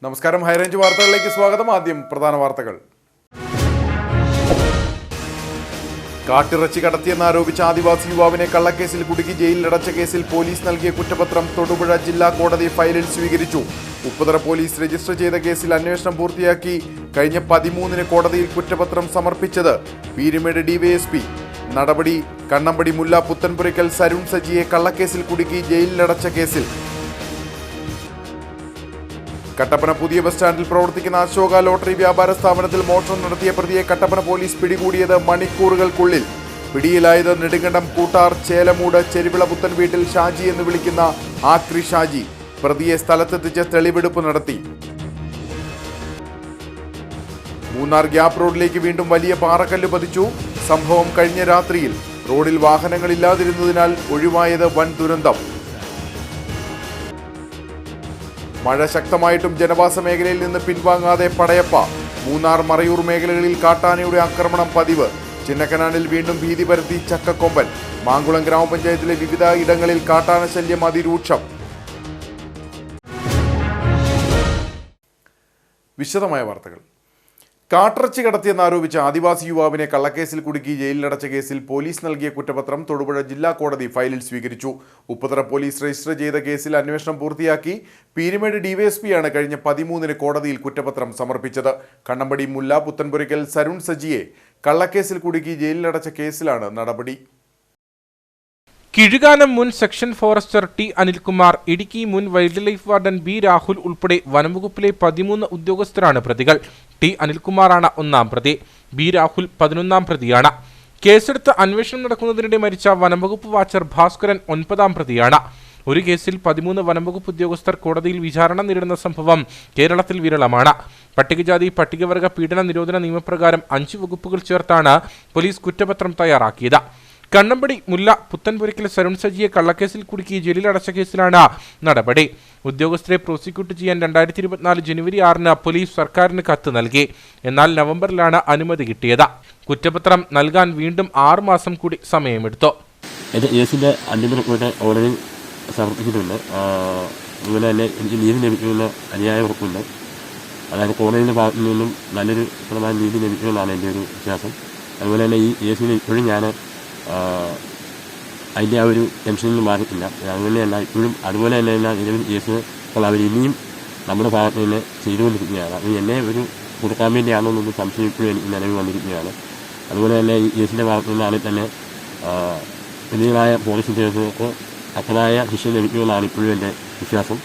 നമസ്കാരം, ഹൈറേഞ്ച് വാർത്തകളിലേക്ക് സ്വാഗതം. ആദ്യം പ്രധാന വാർത്തകൾ. കാട്ടിറച്ചി കടത്തിയെന്നാരോപിച്ച ആദിവാസി യുവാവിനെ കള്ളക്കേസിൽ കുടുക്കി ജയിലിലടച്ച കേസിൽ പോലീസ് നൽകിയ കുറ്റപത്രം തൊടുപുഴ ജില്ലാ കോടതി ഫയലിൽ സ്വീകരിച്ചു. ഉപ്പുതറ പോലീസ് രജിസ്റ്റർ ചെയ്ത കേസിൽ അന്വേഷണം പൂർത്തിയാക്കി കഴിഞ്ഞ 13-ന് കോടതിയിൽ കുറ്റപത്രം സമർപ്പിച്ചത് പീരുമേട് ഡിവൈഎസ്പി. നടപടി കണ്ണമ്പടി മുല്ല പുത്തൻപുരയ്ക്കൽ സരുൺ സജിയെ കള്ളക്കേസിൽ കുടുക്കി ജയിലിലടച്ച കേസിൽ. കട്ടപ്പന പുതിയ ബസ് സ്റ്റാൻഡിൽ പ്രവർത്തിക്കുന്ന അശോക ലോട്ടറി വ്യാപാര സ്ഥാപനത്തിൽ മോഷണം നടത്തിയ പ്രതിയെ കട്ടപ്പന പോലീസ് പിടികൂടിയത് മണിക്കൂറുകൾക്കുള്ളിൽ. പിടിയിലായത് നെടുങ്കണ്ടം കൂട്ടാർ ചേലമൂട് ചെരുവിള പുത്തൻ വീട്ടിൽ ഷാജി എന്ന് വിളിക്കുന്ന ആക്രി ഷാജി. പ്രതിയെ സ്ഥലത്തെത്തിച്ച് തെളിവെടുപ്പ് നടത്തി. മൂന്നാർ ഗ്യാപ് റോഡിലേക്ക് വീണ്ടും വലിയ പാറക്കല്ല് പതിച്ചു. സംഭവം കഴിഞ്ഞ രാത്രിയിൽ. റോഡിൽ വാഹനങ്ങളില്ലാതിരുന്നതിനാൽ ഒഴിവായത് വൻ ദുരന്തം. മഴ ശക്തമായിട്ടും ജനവാസ മേഖലയിൽ നിന്ന് പിൻവാങ്ങാതെ പടയപ്പ. മൂന്നാർ മറയൂർ മേഖലകളിൽ കാട്ടാനയുടെ ആക്രമണം പതിവ്. ചിന്നക്കനാലിൽ വീണ്ടും ഭീതി പരത്തി ചക്കക്കൊമ്പൻ. മാങ്കുളം ഗ്രാമപഞ്ചായത്തിലെ വിവിധ ഇടങ്ങളിൽ കാട്ടാന ശല്യം അതിരൂക്ഷം. വിശദമായ വാർത്തകൾ. കാട്ടിറച്ചി കടത്തിയെന്നാരോപിച്ച ആദിവാസി യുവാവിനെ കള്ളക്കേസിൽ കുടുക്കി ജയിലിലടച്ച കേസിൽ പോലീസ് നൽകിയ കുറ്റപത്രം തൊടുപുഴ ജില്ലാ കോടതി ഫയലിൽ സ്വീകരിച്ചു. ഉപ്പുതറ പോലീസ് രജിസ്റ്റർ ചെയ്ത കേസിൽ അന്വേഷണം പൂർത്തിയാക്കി പീരുമേട് ഡിവൈഎസ്പിയാണ് കഴിഞ്ഞ 13-ന് കോടതിയിൽ കുറ്റപത്രം സമർപ്പിച്ചത്. കണ്ണമ്പടി മുല്ല പുത്തൻപുരയ്ക്കൽ സരുൺ സജിയെ കള്ളക്കേസിൽ കുടുക്കി ജയിലിലടച്ച കേസിലാണ് നടപടി. കിഴുകാനം മുൻ section forester T Anilkumar, Idukki മുൻ wildlife warden B Rahul ഉൾപ്പെടെ വനംവകുപ്പിലെ 13 ഉദ്യോഗസ്ഥരാണ് പ്രതികൾ. ടി അനിൽകുമാറാണ് 1-ാം പ്രതി. ബി രാഹുൽ 11-ാം പ്രതിയാണ്. കേസെടുത്ത് അന്വേഷണം നടക്കുന്നതിനിടെ മരിച്ച വനംവകുപ്പ് വാച്ചർ ഭാസ്കരൻ 9-ാം പ്രതിയാണ്. ഒരു കേസിൽ 13 വനംവകുപ്പ് ഉദ്യോഗസ്ഥർ കോടതിയിൽ വിചാരണ നേരിടുന്ന സംഭവം കേരളത്തിൽ വിരളമാണ്. പട്ടികജാതി പട്ടികവർഗ പീഡന നിരോധന നിയമപ്രകാരം 5 വകുപ്പുകൾ ചേർത്താണ് പോലീസ് കുറ്റപത്രം തയ്യാറാക്കിയത്. കണ്ണമ്പടി മുല്ല പുത്തൻപുരയ്ക്കൽ സരുൺ സജിയെ കള്ളക്കേസിൽ കുടുക്കി ജയിലിലടച്ച കേസിലാണ് നടപടി. ഉദ്യോഗസ്ഥരെ പ്രോസിക്യൂട്ട് ചെയ്യാൻ 2024 ജനുവരി 6-ന് പോലീസ് സർക്കാരിന് കത്ത് നൽകി. എന്നാൽ നവംബറിലാണ് അനുമതി കിട്ടിയത്. കുറ്റപത്രം നൽകാൻ വീണ്ടും 6 മാസം കൂടി സമയമെടുത്തു. സമർപ്പിച്ചിട്ടുണ്ട്. അതുപോലെ തന്നെ എനിക്ക് നീതി ലഭിക്കുന്ന അന്യായ ഉറപ്പുണ്ട്. അതായത് കോടതിയുടെ ഭാഗത്തു നിന്നും നല്ലൊരു ശതമാനം നീതി ലഭിക്കുമെന്നാണ് എൻ്റെ ഒരു വിശ്വാസം. അതുപോലെ തന്നെ ഈ കേസിൽ ഇപ്പോഴും ഞാൻ അതിൻ്റെ ആ ഒരു ടെൻഷനിൽ മാറിയിട്ടില്ല. അങ്ങനെയല്ല ഇപ്പോഴും അതുപോലെ തന്നെ നിലവിൽ കേസുകൾ അവർ ഇനിയും നമ്മുടെ ഭാഗത്ത് നിന്ന് ചെയ്തുകൊണ്ടിരിക്കുകയാണ്. അത് എന്നെ ഒരു കൊടുക്കാൻ വേണ്ടിയാണോ എന്നൊരു സംശയം ഇപ്പോഴും എനിക്ക് നിലവിൽ വന്നിരിക്കുകയാണ്. അതുപോലെ തന്നെ ഈ കേസിൻ്റെ ഭാഗത്തു നിന്നാണെങ്കിൽ തന്നെ പ്രതികളായ പോലീസ് ഉദ്യോഗസ്ഥർക്ക് അത്തരമായ ശിക്ഷ ലഭിക്കുമെന്നാണ് ഇപ്പോഴും എൻ്റെ വിശ്വാസം.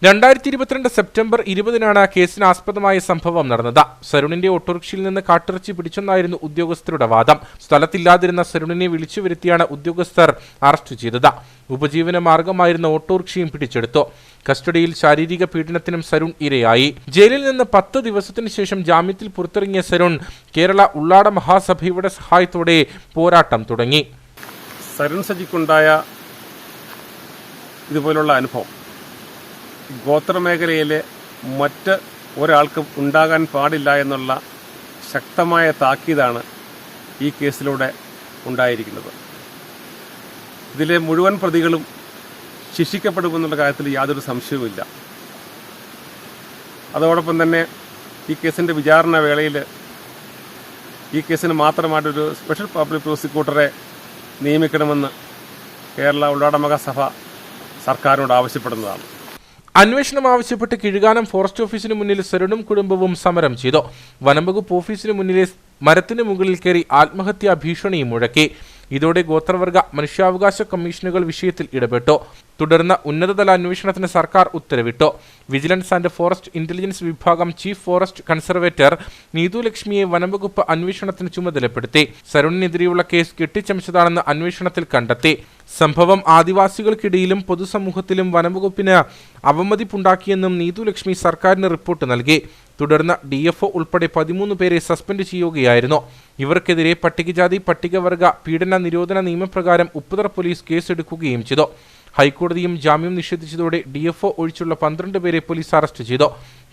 2022 സെപ്റ്റംബർ 20-നാണ് കേസിനാസ്പദമായ സംഭവം നടന്നത്. സരുണിന്റെ ഓട്ടോറിക്ഷയിൽ നിന്ന് കാട്ടിറച്ചി പിടിച്ചെന്നായിരുന്നു ഉദ്യോഗസ്ഥരുടെ വാദം. സ്ഥലത്തില്ലാതിരുന്ന സരുണിനെ വിളിച്ചു വരുത്തിയാണ് ഉദ്യോഗസ്ഥർ അറസ്റ്റ് ചെയ്തത്. ഉപജീവന മാർഗമായിരുന്ന ഓട്ടോറിക്ഷയും പിടിച്ചെടുത്തു. കസ്റ്റഡിയിൽ ശാരീരിക പീഡനത്തിനും സരുൺ ഇരയായി. ജയിലിൽ നിന്ന് 10 ദിവസത്തിനു ശേഷം ജാമ്യത്തിൽ പുറത്തിറങ്ങിയ സരുൺ കേരള ഉള്ളാട മഹാസഭയുടെ സഹായത്തോടെ പോരാട്ടം തുടങ്ങി. സരുൺ സജിക്കുണ്ടായ ഇതുപോലുള്ള അനുഭവം ഗോത്രമേഖലയിലെ മറ്റ് ഒരാൾക്കും ഉണ്ടാകാൻ പാടില്ല എന്നുള്ള ശക്തമായ താക്കീതാണ് ഈ കേസിലൂടെ ഉണ്ടായിരിക്കുന്നത്. ഇതിലെ മുഴുവൻ പ്രതികളും ശിക്ഷിക്കപ്പെടുമെന്നുള്ള കാര്യത്തിൽ യാതൊരു സംശയവുമില്ല. അതോടൊപ്പം തന്നെ ഈ കേസിൻ്റെ വിചാരണ വേളയിൽ ഈ കേസിന് മാത്രമായിട്ടൊരു സ്പെഷ്യൽ പബ്ലിക് പ്രോസിക്യൂട്ടറെ നിയമിക്കണമെന്ന് കേരള ഉള്ളാടമക സഭ സർക്കാരിനോട് ആവശ്യപ്പെടുന്നതാണ്. അന്വേഷണം ആവശ്യപ്പെട്ട് കിഴുകാനം ഫോറസ്റ്റ് ഓഫീസിന് മുന്നിൽ സരുണും കുടുംബവും സമരം ചെയ്തു. വനംവകുപ്പ് ഓഫീസിന് മുന്നിലെ മരത്തിന് മുകളിൽ കയറി ആത്മഹത്യാ ഭീഷണിയും മുഴക്കി. ഇതോടെ ഗോത്രവർഗ മനുഷ്യാവകാശ കമ്മീഷനുകൾ വിഷയത്തിൽ ഇടപെട്ടു. തുടർന്ന് ഉന്നതതല അന്വേഷണത്തിന് സർക്കാർ ഉത്തരവിട്ടു. വിജിലൻസ് ആൻഡ് ഫോറസ്റ്റ് ഇന്റലിജൻസ് വിഭാഗം ചീഫ് ഫോറസ്റ്റ് കൺസർവേറ്റർ നീതു ലക്ഷ്മിയെ വനംവകുപ്പ് അന്വേഷണത്തിന് ചുമതലപ്പെടുത്തി. സരുണിനെതിരെയുള്ള കേസ് കെട്ടിച്ചമച്ചതാണെന്ന് അന്വേഷണത്തിൽ കണ്ടെത്തി. സംഭവം ആദിവാസികൾക്കിടയിലും പൊതുസമൂഹത്തിലും വനംവകുപ്പിന് അവമതിപ്പുണ്ടാക്കിയെന്നും നീതു ലക്ഷ്മി സർക്കാരിന് റിപ്പോർട്ട് നൽകി. തുടർന്ന് DFO ഉൾപ്പെടെ 13 പേരെ സസ്പെൻഡ് ചെയ്യുകയായിരുന്നു. ഇവർക്കെതിരെ പട്ടികജാതി പട്ടികവർഗ പീഡന നിരോധന നിയമപ്രകാരം ഉപ്പുതറ പോലീസ് കേസെടുക്കുകയും ചെയ്തു. ഹൈക്കോടതിയും ജാമ്യം നിഷേധിച്ചതോടെ DFO ഒഴിച്ചുള്ള 12 പേരെ പോലീസ് അറസ്റ്റ് ചെയ്തു.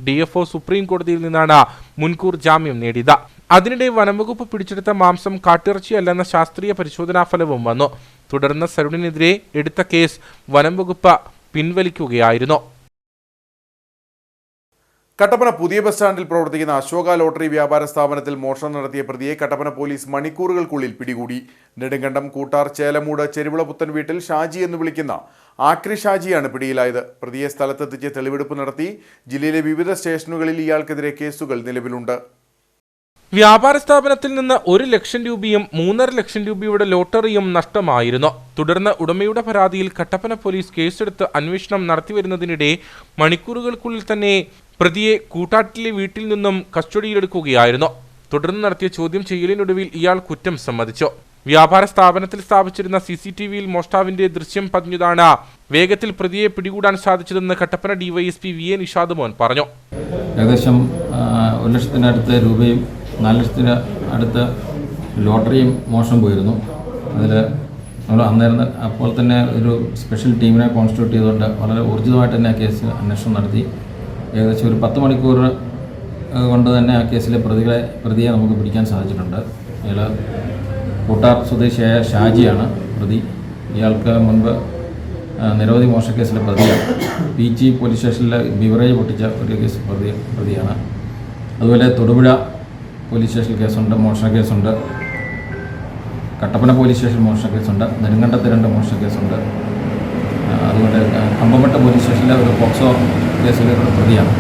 DFO സുപ്രീം കോടതിയിൽ നിന്നാണ് മുൻകൂർ ജാമ്യം നേടിയത്. അതിനിടെ വനംവകുപ്പ് പിടിച്ചെടുത്ത മാംസം കാട്ടിറച്ചിയല്ലെന്ന ശാസ്ത്രീയ പരിശോധനാ ഫലവും വന്നു. തുടർന്ന് സരുണിനെതിരെ എടുത്ത കേസ് വനംവകുപ്പ് പിൻവലിക്കുകയായിരുന്നു. കട്ടപ്പന പുതിയ ബസ് സ്റ്റാൻഡിൽ പ്രവർത്തിക്കുന്ന അശോക ലോട്ടറി വ്യാപാര സ്ഥാപനത്തിൽ മോഷണം നടത്തിയ പ്രതിയെ കട്ടപ്പന പോലീസ് മണിക്കൂറുകൾക്കുള്ളിൽ പിടികൂടി. നെടുങ്കണ്ടം കൂട്ടാർ ചേലമൂട് ചെരുവിളപുത്തൻ വീട്ടിൽ ഷാജി എന്ന് വിളിക്കുന്ന ആക്രി ഷാജിയാണ് പിടിയിലായത്. പ്രതിയെ സ്ഥലത്തെത്തിച്ച് തെളിവെടുപ്പ് നടത്തി. ജില്ലയിലെ വിവിധ സ്റ്റേഷനുകളിൽ ഇയാൾക്കെതിരെ കേസുകൾ നിലവിലുണ്ട്. വ്യാപാര സ്ഥാപനത്തിൽ നിന്ന് 1 ലക്ഷം രൂപയും 3.5 ലക്ഷം രൂപയുടെ ലോട്ടറിയും നഷ്ടമായിരുന്നു. തുടർന്ന് ഉടമയുടെ പരാതിയിൽ കട്ടപ്പന പോലീസ് കേസെടുത്ത് അന്വേഷണം നടത്തിവരുന്നതിനിടെ മണിക്കൂറുകൾക്കുള്ളിൽ തന്നെ പ്രതിയെ കൂട്ടാട്ടിലെ വീട്ടിൽ നിന്നും കസ്റ്റഡിയിലെടുക്കുകയായിരുന്നു. തുടർന്ന് നടത്തിയ ചോദ്യം ചെയ്യലിനൊടുവിൽ ഇയാൾ കുറ്റം സമ്മതിച്ചു. വ്യാപാര സ്ഥാപനത്തിൽ സ്ഥാപിച്ചിരുന്ന CCTVയിൽ മോഷ്ടാവിന്റെ ദൃശ്യം പതിഞ്ഞതാണ് വേഗത്തിൽ പ്രതിയെ പിടികൂടാൻ സാധിച്ചതെന്ന് കട്ടപ്പന DYSP VA നിഷാദ് മോൻ പറഞ്ഞു. ഏകദേശം 1 ലക്ഷത്തിനടുത്ത് രൂപയും 4 ലക്ഷത്തിന് അടുത്ത് ലോട്ടറിയും മോഷണം പോയിരുന്നു. അതിൽ നമ്മൾ അന്നേരം അപ്പോൾ തന്നെ ഒരു സ്പെഷ്യൽ ടീമിനെ കോൺസ്റ്റിറ്റ്യൂട്ട് ചെയ്തുകൊണ്ട് വളരെ ഊർജിതമായിട്ട് തന്നെ ആ കേസ് അന്വേഷണം നടത്തി. ഏകദേശം ഒരു 10 മണിക്കൂർ കൊണ്ട് തന്നെ ആ കേസിലെ പ്രതിയെ നമുക്ക് പിടിക്കാൻ സാധിച്ചിട്ടുണ്ട്. അയാൾ കൂട്ടാർ സ്വദേശിയായ ഷാജിയാണ് പ്രതി. ഇയാൾക്ക് മുൻപ് നിരവധി മോഷണക്കേസിലെ പ്രതിയാണ്. PG പോലീസ് സ്റ്റേഷനിലെ ബിവറേജ് പൊട്ടിച്ച ഒരു കേസ് പ്രതിയാണ്. അതുപോലെ തൊടുപുഴ പോലീസ് സ്റ്റേഷനിൽ കേസുണ്ട്, മോഷണ കേസുണ്ട്. കട്ടപ്പന പോലീസ് സ്റ്റേഷൻ മോഷണ കേസുണ്ട്. നെടുങ്കണ്ടത്ത് 2 മോഷണ കേസുണ്ട്. അതുപോലെ കമ്പമട്ട പോലീസ് സ്റ്റേഷനിലെ ഒരു പോക്സോ കേസിലെ പ്രതിയാണ്.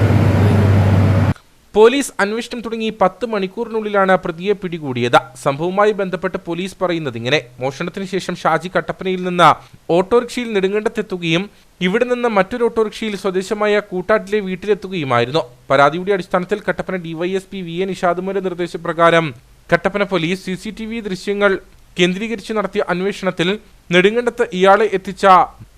പോലീസ് അന്വേഷണം തുടങ്ങി 10 മണിക്കൂറിനുള്ളിലാണ് പ്രതിയെ പിടികൂടിയത്. സംഭവവുമായി ബന്ധപ്പെട്ട് പോലീസ് പറയുന്നത് ഇങ്ങനെ: മോഷണത്തിന് ശേഷം ഷാജി കട്ടപ്പനയിൽ നിന്ന് ഓട്ടോറിക്ഷയിൽ നെടുങ്കണ്ടത്തെത്തുകയും ഇവിടെ നിന്ന് മറ്റൊരു ഓട്ടോറിക്ഷയിൽ സ്വദേശമായ കൂട്ടാട്ടിലെ വീട്ടിലെത്തുകയുമായിരുന്നു. പരാതിയുടെ അടിസ്ഥാനത്തിൽ കട്ടപ്പന DYSP VA നിഷാദുമോന്റെ നിർദ്ദേശപ്രകാരം കട്ടപ്പന പോലീസ് CCTV ദൃശ്യങ്ങൾ കേന്ദ്രീകരിച്ച് നടത്തിയ അന്വേഷണത്തിൽ നെടുങ്കണ്ടത്ത് ഇയാളെ എത്തിച്ച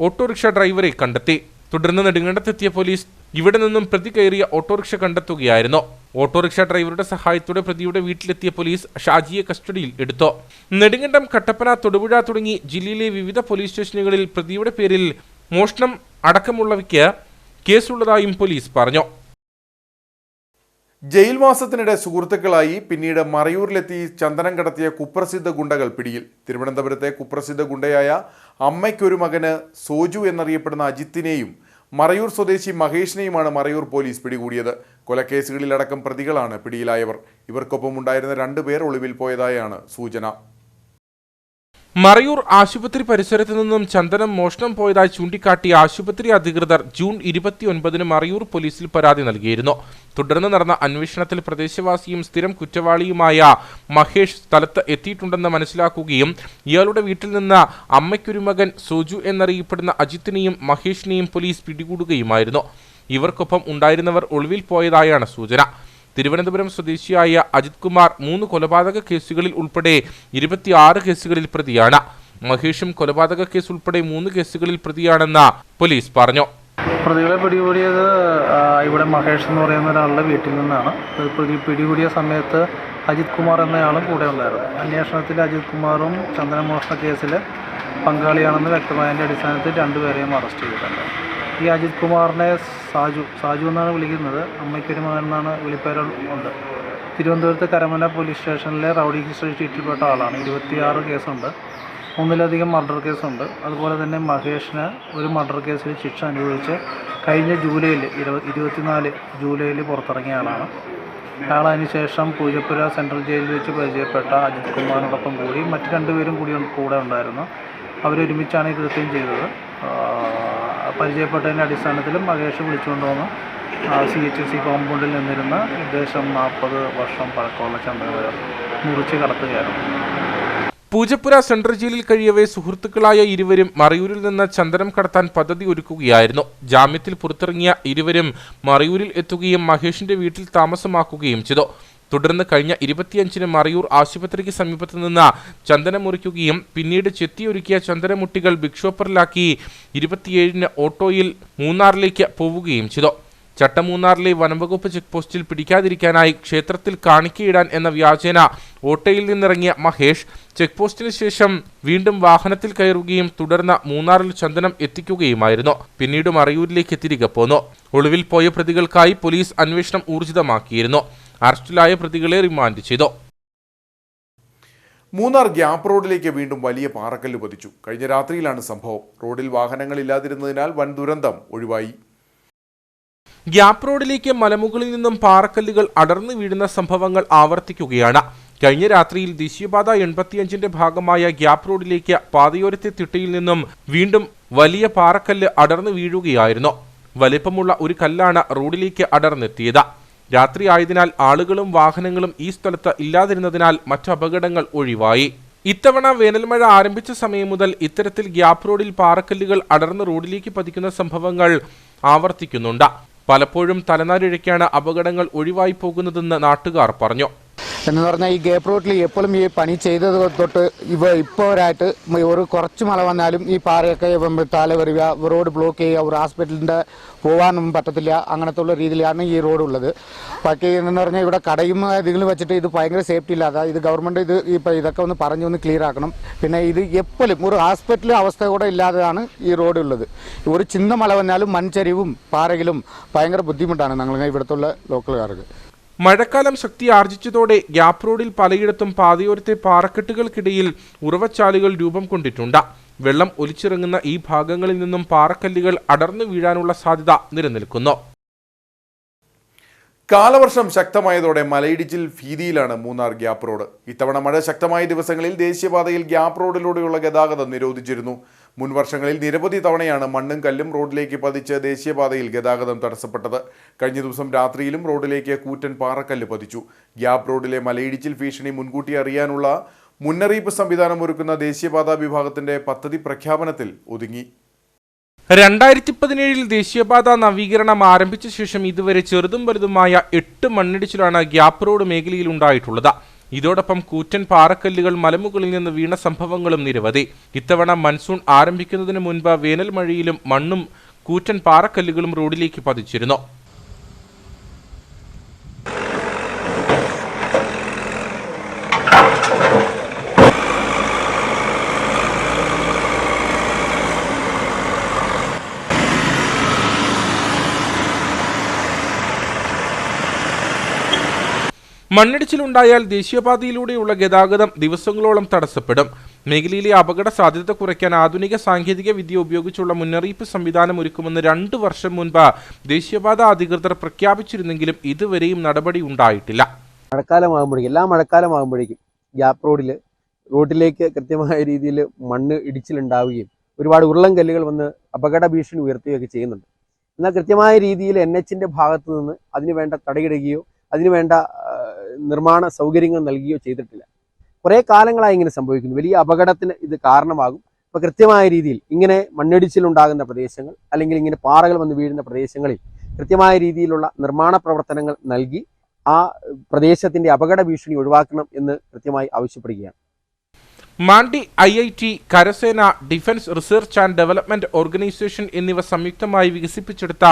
ഓട്ടോറിക്ഷ ഡ്രൈവറെ കണ്ടെത്തി. തുടർന്ന് നെടുങ്കണ്ടത്തെത്തിയ പോലീസ് ഇവിടെ നിന്നും പ്രതി കയറിയ ഓട്ടോറിക്ഷ കണ്ടെത്തുകയായിരുന്നു. ഓട്ടോറിക്ഷ ഡ്രൈവറുടെ സഹായത്തോടെ പ്രതിയുടെ വീട്ടിലെത്തിയ പോലീസ് ഷാജിയെ കസ്റ്റഡിയിൽ എടുത്തു. നെടുങ്കണ്ടം, കട്ടപ്പന, തൊടുപുഴ തുടങ്ങി ജില്ലയിലെ വിവിധ പോലീസ് സ്റ്റേഷനുകളിൽ പ്രതിയുടെ പേരിൽ മോഷണം അടക്കമുള്ളവയ്ക്ക് കേസുള്ളതായും പോലീസ് പറഞ്ഞു. ജയിൽവാസത്തിനിടെ സുഹൃത്തുക്കളായി പിന്നീട് മറയൂരിലെത്തി ചന്ദനം കടത്തിയ കുപ്രസിദ്ധ ഗുണ്ടകൾ പിടിയിൽ. തിരുവനന്തപുരത്തെ കുപ്രസിദ്ധ ഗുണ്ടയായ അമ്മയ്ക്കൊരു മകന് സോജു എന്നറിയപ്പെടുന്ന അജിത്തിനെയും മറയൂർ സ്വദേശി മഹേഷിനെയുമാണ് മറയൂർ പോലീസ് പിടികൂടിയത്. കൊലക്കേസുകളിലടക്കം പ്രതികളാണ് പിടിയിലായവർ. ഇവർക്കൊപ്പം ഉണ്ടായിരുന്ന 2 പേർ ഒളിവിൽ പോയതായാണ് സൂചന. മറയൂർ ആശുപത്രി പരിസരത്ത് നിന്നും ചന്ദനം മോഷണം പോയതായി ചൂണ്ടിക്കാട്ടി ആശുപത്രി അധികൃതർ ജൂൺ 29 മറയൂർ പോലീസിൽ പരാതി നൽകിയിരുന്നു. തുടർന്ന് നടന്ന അന്വേഷണത്തിൽ പ്രദേശവാസിയും സ്ഥിരം കുറ്റവാളിയുമായ മഹേഷ് സ്ഥലത്ത് എത്തിയിട്ടുണ്ടെന്ന് മനസ്സിലാക്കുകയും ഇയാളുടെ വീട്ടിൽ നിന്ന് അമ്മയ്ക്കൊരു മകൻ സോജു എന്നറിയപ്പെടുന്ന അജിത്തിനെയും മഹേഷിനെയും പോലീസ് പിടികൂടുകയുമായിരുന്നു. ഇവർക്കൊപ്പം ഉണ്ടായിരുന്നവർ ഒളിവിൽ പോയതായാണ് സൂചന. തിരുവനന്തപുരം സ്വദേശിയായ അജിത് കുമാർ 3 കൊലപാതക കേസുകളിൽ ഉൾപ്പെടെ 26 കേസുകളിൽ പ്രതിയാണ്. മഹേഷും കൊലപാതക കേസ് ഉൾപ്പെടെ 3 കേസുകളിൽ പ്രതിയാണെന്ന് പോലീസ് പറഞ്ഞു. പ്രതികളെ പിടികൂടിയത് ഇവിടെ മഹേഷ് എന്ന് പറയുന്ന ഒരാളുടെ വീട്ടിൽ നിന്നാണ്. പിടികൂടിയ സമയത്ത് അജിത് കുമാർ എന്നയാളും കൂടെ ഉണ്ടായിരുന്നു. അന്വേഷണത്തിൽ അജിത് കുമാറും ചന്ദനമോഷണ കേസിൽ പങ്കാളിയാണെന്ന് വ്യക്തമായതിൻ്റെ അടിസ്ഥാനത്തിൽ 2 പേരെയും അറസ്റ്റ് ചെയ്തിട്ടുണ്ട്. ഈ അജിത് കുമാറിനെ സാജു എന്നാണ് വിളിക്കുന്നത്. അമ്മയ്ക്കൊരു മകൻ എന്നാണ് വിളിപ്പേരുണ്ട്. തിരുവനന്തപുരത്ത് കരമന പോലീസ് സ്റ്റേഷനിലെ റൗഡി ഹിസ്റ്ററി ഷീറ്റിൽപ്പെട്ട ആളാണ്. 26 കേസുണ്ട്, 1-ലധികം മർഡർ കേസുണ്ട്. അതുപോലെ തന്നെ മഹേഷിന് ഒരു മർഡർ കേസിൽ ശിക്ഷ അനുഭവിച്ച് കഴിഞ്ഞ ജൂലൈയിൽ 24 ജൂലൈയിൽ പുറത്തിറങ്ങിയ ആളാണ്. അയാൾ അതിനുശേഷം പൂജപ്പുര സെൻട്രൽ ജയിലിൽ വെച്ച് പരിചയപ്പെട്ട അജിത് കുമാറിനോടൊപ്പം കൂടി മറ്റ് 2 പേരും കൂടെ ഉണ്ടായിരുന്നു. അവരൊരുമിച്ചാണ് ഈ കൃത്യം ചെയ്തത്. പരിചയപ്പെട്ടതിൻ്റെ അടിസ്ഥാനത്തിൽ മഹേഷ് വിളിച്ചുകൊണ്ടുവന്ന് CHC കോമ്പൗണ്ടിൽ നിന്നിരുന്ന ഏകദേശം 40 വർഷം പഴക്കമുള്ള ചന്ദനം മുറിച്ച് കടത്തുകയായിരുന്നു. പൂജപ്പുര സെൻട്രൽ ജയിലിൽ കഴിയവേ സുഹൃത്തുക്കളായ ഇരുവരും മറയൂരിൽ നിന്ന് ചന്ദനം കടത്താൻ പദ്ധതി ഒരുക്കുകയായിരുന്നു. ജാമ്യത്തിൽ പുറത്തിറങ്ങിയ ഇരുവരും മറയൂരിൽ എത്തുകയും മഹേഷിന്റെ വീട്ടിൽ താമസമാക്കുകയും ചെയ്തു. തുടർന്ന് കഴിഞ്ഞ 25-ന് മറയൂർ ആശുപത്രിക്ക് സമീപത്ത് നിന്ന് ചന്ദനം മുറിക്കുകയും പിന്നീട് ചെത്തിയൊരുക്കിയ ചന്ദനമുട്ടികൾ ബിഗ് ഷോപ്പറിലാക്കി 27-ന് ഓട്ടോയിൽ മൂന്നാറിലേക്ക് പോവുകയും ചെയ്തു. ചട്ടമൂന്നാറിലെ വനംവകുപ്പ് ചെക്ക് പോസ്റ്റിൽ പിടിക്കാതിരിക്കാനായി ക്ഷേത്രത്തിൽ കാണിക്കയിടാൻ എന്ന വ്യാജേന ഓട്ടോയിൽ നിന്നിറങ്ങിയ മഹേഷ് ചെക്ക് പോസ്റ്റിന് ശേഷം വീണ്ടും വാഹനത്തിൽ കയറുകയും തുടർന്ന് മൂന്നാറിൽ ചന്ദനം എത്തിക്കുകയുമായിരുന്നു. പിന്നീട് മറയൂരിലേക്ക് തിരികെ പോന്നു. ഒളിവിൽ പോയ പ്രതികൾക്കായി പോലീസ് അന്വേഷണം ഊർജിതമാക്കിയിരുന്നു. അറസ്റ്റിലായ പ്രതികളെ റിമാൻഡ് ചെയ്തു. മൂന്നാർ ഗ്യാപ്പ് റോഡിലേക്ക് വീണ്ടും വലിയ പാറക്കല്ല് പതിച്ചു. കഴിഞ്ഞ രാത്രിയിലാണ് സംഭവം. റോഡിൽ വാഹനങ്ങളില്ലാതിരുന്നതിനാൽ വൻ ദുരന്തം ഒഴിവായി. ഗ്യാപ് റോഡിലേക്ക് മലമുകളിൽ നിന്നും പാറക്കല്ലുകൾ അടർന്നു വീഴുന്ന സംഭവങ്ങൾ ആവർത്തിക്കുകയാണ്. കഴിഞ്ഞ രാത്രിയിൽ ദേശീയപാത 85ന്റെ ഭാഗമായ ഗ്യാപ് റോഡിലേക്ക് പാതയോരത്തെ തിട്ടയിൽ നിന്നും വീണ്ടും വലിയ പാറക്കല്ല് അടർന്നു വീഴുകയായിരുന്നു. വലിപ്പമുള്ള ഒരു കല്ലാണ് റോഡിലേക്ക് അടർന്നെത്തിയത്. രാത്രി ആയതിനാൽ ആളുകളും വാഹനങ്ങളും ഈ സ്ഥലത്ത് ഇല്ലാതിരുന്നതിനാൽ മറ്റു അപകടങ്ങൾ ഒഴിവായി. ഇത്തവണ വേനൽമഴ ആരംഭിച്ച സമയം മുതൽ ഇത്തരത്തിൽ ഗ്യാപ് റോഡിൽ പാറക്കല്ലുകൾ അടർന്ന് റോഡിലേക്ക് പതിക്കുന്ന സംഭവങ്ങൾ ആവർത്തിക്കുന്നുണ്ട്. പലപ്പോഴും തലനാരിഴയ്ക്കാണ് അപകടങ്ങൾ ഒഴിവായി പോകുന്നതെന്ന് നാട്ടുകാർ പറഞ്ഞു. എന്ന് പറഞ്ഞാൽ ഈ ഗ്യാപ് റോഡിൽ എപ്പോഴും ഈ പണി ചെയ്തത് തൊട്ട് ഇപ്പോഴായിട്ട് ഒരു കുറച്ച് മഴ വന്നാലും ഈ പാറയൊക്കെ താഴെ വരിക, റോഡ് ബ്ലോക്ക് ചെയ്യുക, ഒരു ഹോസ്പിറ്റലിൻ്റെ പോകാനും പറ്റത്തില്ല. അങ്ങനത്തെ ഉള്ള രീതിയിലാണ് ഈ റോഡ് ഉള്ളത്. ബാക്കി എന്ന് പറഞ്ഞാൽ ഇവിടെ കടയും ഇതിലും വെച്ചിട്ട് ഇത് ഭയങ്കര സേഫ്റ്റി ഇല്ലാതെ ഇത് ഗവൺമെൻറ് ഇതൊക്കെ ഒന്ന് ഒന്ന് ക്ലിയർ ആക്കണം. പിന്നെ ഇത് എപ്പോഴും ഒരു ഹോസ്പിറ്റൽ അവസ്ഥ കൂടെ ഇല്ലാതെയാണ് ഈ റോഡ് ഉള്ളത്. ഒരു ചിന്ന മഴ വന്നാലും മൺചരിവും പാറയിലും ഭയങ്കര ബുദ്ധിമുട്ടാണ് ഞങ്ങൾ ഇവിടുത്തെ ലോക്കലുകാർക്ക്. മഴക്കാലം ശക്തി ആർജിച്ചതോടെ ഗ്യാപ് റോഡിൽ പലയിടത്തും പാതയോരത്തെ പാറക്കെട്ടുകൾക്കിടയിൽ ഉറവച്ചാലുകൾ രൂപം കൊണ്ടിട്ടുണ്ട്. വെള്ളം ഒലിച്ചിറങ്ങുന്ന ഈ ഭാഗങ്ങളിൽ നിന്നും പാറക്കല്ലുകൾ അടർന്നു വീഴാനുള്ള സാധ്യത നിലനിൽക്കുന്നു. കാലവർഷം ശക്തമായതോടെ മലയിടിച്ചിൽ ഭീതിയിലാണ് മൂന്നാർ ഗ്യാപ് റോഡ്. ഇത്തവണ മഴ ശക്തമായ ദിവസങ്ങളിൽ ദേശീയപാതയിൽ ഗ്യാപ് റോഡിലൂടെയുള്ള ഗതാഗതം നിരോധിച്ചിരുന്നു. മുൻ വർഷങ്ങളിൽ നിരവധി തവണയാണ് മണ്ണും കല്ലും റോഡിലേക്ക് പതിച്ച് ദേശീയപാതയിൽ ഗതാഗതം തടസ്സപ്പെട്ടത്. കഴിഞ്ഞ ദിവസം രാത്രിയിലും റോഡിലേക്ക് കൂറ്റൻ പാറക്കല്ല് പതിച്ചു. ഗ്യാപ് റോഡിലെ മലയിടിച്ചിൽ ഭീഷണി മുൻകൂട്ടി അറിയാനുള്ള മുന്നറിയിപ്പ് സംവിധാനം ഒരുക്കുന്ന ദേശീയപാതാ വിഭാഗത്തിന്റെ പദ്ധതി പ്രഖ്യാപനത്തിൽ ഒതുങ്ങി. 2017 ദേശീയപാത നവീകരണം ആരംഭിച്ച ശേഷം ഇതുവരെ ചെറുതും വലുതുമായ 8 മണ്ണിടിച്ചിലാണ് ഗ്യാപ് റോഡ് മേഖലയിൽ ഉണ്ടായിട്ടുള്ളത്. ഇതോടൊപ്പം കൂറ്റൻ പാറക്കല്ലുകൾ മലമുകളിൽ നിന്ന് വീണ സംഭവങ്ങളും നിരവധി. ഇത്തവണ മൺസൂൺ ആരംഭിക്കുന്നതിന് മുൻപ് വേനൽ മഴയിലും മണ്ണും കൂറ്റൻ പാറക്കല്ലുകളും റോഡിലേക്ക് പതിച്ചിരുന്നു. മണ്ണിടിച്ചിലുണ്ടായാൽ ദേശീയപാതയിലൂടെയുള്ള ഗതാഗതം ദിവസങ്ങളോളം തടസ്സപ്പെടും. മേഖലയിലെ അപകട സാധ്യത കുറയ്ക്കാൻ ആധുനിക സാങ്കേതിക വിദ്യ ഉപയോഗിച്ചുള്ള മുന്നറിയിപ്പ് സംവിധാനം ഒരുക്കുമെന്ന് 2 വർഷം മുൻപ് ദേശീയപാത അധികൃതർ പ്രഖ്യാപിച്ചിരുന്നെങ്കിലും ഇതുവരെയും നടപടി ഉണ്ടായിട്ടില്ല. എല്ലാ മഴക്കാലമാകുമ്പോഴേക്കും ഗ്യാപ് റോഡിലേക്ക് കൃത്യമായ രീതിയിൽ മണ്ണ് ഇടിച്ചിലുണ്ടാവുകയും ഒരുപാട് ഉരുളൻ കല്ലുകൾ വന്ന് അപകട ഭീഷണി ഉയർത്തുകയൊക്കെ ചെയ്യുന്നുണ്ട്. എന്നാൽ കൃത്യമായ രീതിയിൽ NHന്റെ ഭാഗത്തു നിന്ന് അതിനുവേണ്ട തടയിടുകയോ അതിനുവേണ്ട നിർമ്മാണ സൗകര്യങ്ങൾ നൽകുകയോ ചെയ്തിട്ടില്ല. കുറേ കാലങ്ങളായി ഇങ്ങനെ സംഭവിക്കുന്നു. വലിയ അപകടത്തിന് ഇത് കാരണമാകും. അപ്പോൾ കൃത്യമായ രീതിയിൽ ഇങ്ങനെ മണ്ണിടിച്ചിലുണ്ടാകുന്ന പ്രദേശങ്ങൾ അല്ലെങ്കിൽ ഇങ്ങനെ പാറകൾ വന്ന് വീഴുന്ന പ്രദേശങ്ങളിൽ കൃത്യമായ രീതിയിലുള്ള നിർമ്മാണ പ്രവർത്തനങ്ങൾ നൽകി ആ പ്രദേശത്തിന്റെ അപകട ഭീഷണി ഒഴിവാക്കണം എന്ന് കൃത്യമായി ആവശ്യപ്പെടുകയാണ്. മാണ്ടി IIT, കരസേന, defence research and development organisation എന്നിവ സംയുക്തമായി വികസിപ്പിച്ചെടുത്ത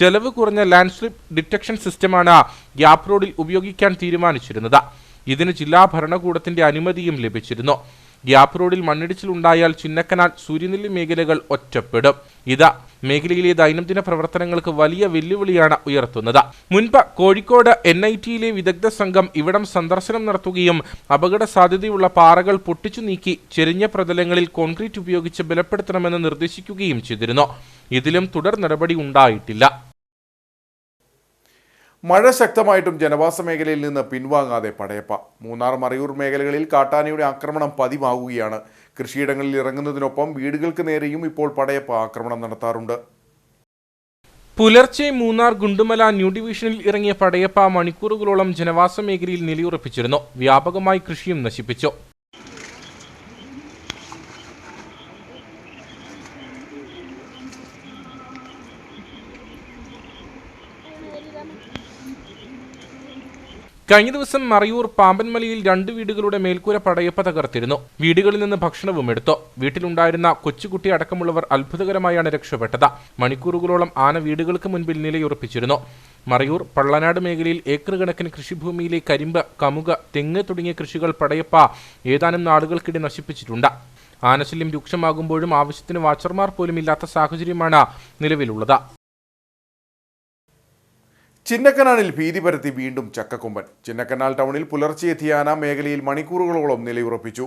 ചെലവ് കുറഞ്ഞ ലാൻഡ്സ്ലിപ്പ് ഡിറ്റക്ഷൻ സിസ്റ്റമാണ് ഗ്യാപ് റോഡിൽ ഉപയോഗിക്കാൻ തീരുമാനിച്ചിരുന്നത്. ഇതിന് ജില്ലാ ഭരണകൂടത്തിന്റെ അനുമതിയും ലഭിച്ചിരുന്നു. ഗ്യാപ് റോഡിൽ മണ്ണിടിച്ചിലുണ്ടായാൽ ചിന്നക്കനാൽ, സൂര്യനെല്ലി മേഖലകൾ ഒറ്റപ്പെടും. ഇത് മേഖലയിലെ ദൈനംദിന പ്രവർത്തനങ്ങൾക്ക് വലിയ വെല്ലുവിളിയാണ് ഉയർത്തുന്നത്. മുൻപ് കോഴിക്കോട് NITയിലെ വിദഗ്ധ സംഘം ഇവിടം സന്ദർശനം നടത്തുകയും അപകട സാധ്യതയുള്ള പാറകൾ പൊട്ടിച്ചു നീക്കി ചെരിഞ്ഞ പ്രതലങ്ങളിൽ കോൺക്രീറ്റ് ഉപയോഗിച്ച് ബലപ്പെടുത്തണമെന്ന് നിർദ്ദേശിക്കുകയും ചെയ്തിരുന്നു. ഇതിലും തുടർ നടപടി ഉണ്ടായിട്ടില്ല. മഴ ശക്തമായിട്ടും ജനവാസ മേഖലയിൽ നിന്ന് പിൻവാങ്ങാതെ പടയപ്പ. മൂന്നാർ, മറയൂർ മേഖലകളിൽ കാട്ടാനയുടെ ആക്രമണം പതിവാകുകയാണ്. കൃഷിയിടങ്ങളിൽ ഇറങ്ങുന്നതിനൊപ്പം വീടുകൾക്ക് നേരെയും ഇപ്പോൾ പടയപ്പ ആക്രമണം നടത്താറുണ്ട്. പുലർച്ചെ മൂന്നാർ ഗുണ്ടുമല ന്യൂ ഡിവിഷനിൽ ഇറങ്ങിയ പടയപ്പ മണിക്കൂറുകളോളം ജനവാസ മേഖലയിൽ നിലയുറപ്പിച്ചിരുന്നു. വ്യാപകമായി കൃഷിയും നശിപ്പിച്ചു. കഴിഞ്ഞ ദിവസം മറയൂർ പാമ്പൻമലയിൽ 2 വീടുകളുടെ മേൽക്കൂര പടയപ്പ തകർത്തിരുന്നു. വീടുകളിൽ നിന്ന് ഭക്ഷണവും എടുത്തു. വീട്ടിലുണ്ടായിരുന്ന കൊച്ചുകുട്ടി അടക്കമുള്ളവർ അത്ഭുതകരമായാണ് രക്ഷപ്പെട്ടത്. മണിക്കൂറുകളോളം ആന വീടുകൾക്ക് മുൻപിൽ നിലയുറപ്പിച്ചിരുന്നു. മറയൂർ, പള്ളനാട് മേഖലയിൽ ഏക്കർ കണക്കിന് കൃഷിഭൂമിയിലെ കരിമ്പ്, കമുക്, തെങ്ങ് തുടങ്ങിയ കൃഷികൾ പടയപ്പ ഏതാനും നാളുകൾക്കിടെ നശിപ്പിച്ചിട്ടുണ്ട്. ആനശല്യം രൂക്ഷമാകുമ്പോഴും ആവശ്യത്തിന് വാച്ചർമാർ പോലും ഇല്ലാത്ത സാഹചര്യമാണ് നിലവിലുള്ളത്. ചിന്നക്കനാലിൽ ഭീതി പരത്തി വീണ്ടും ചക്കക്കൊമ്പൻ. ചിന്നക്കനാൽ ടൗണിൽ പുലർച്ചെ എത്തിയ ആന മേഖലയിൽ മണിക്കൂറുകളോളം നിലയുറപ്പിച്ചു.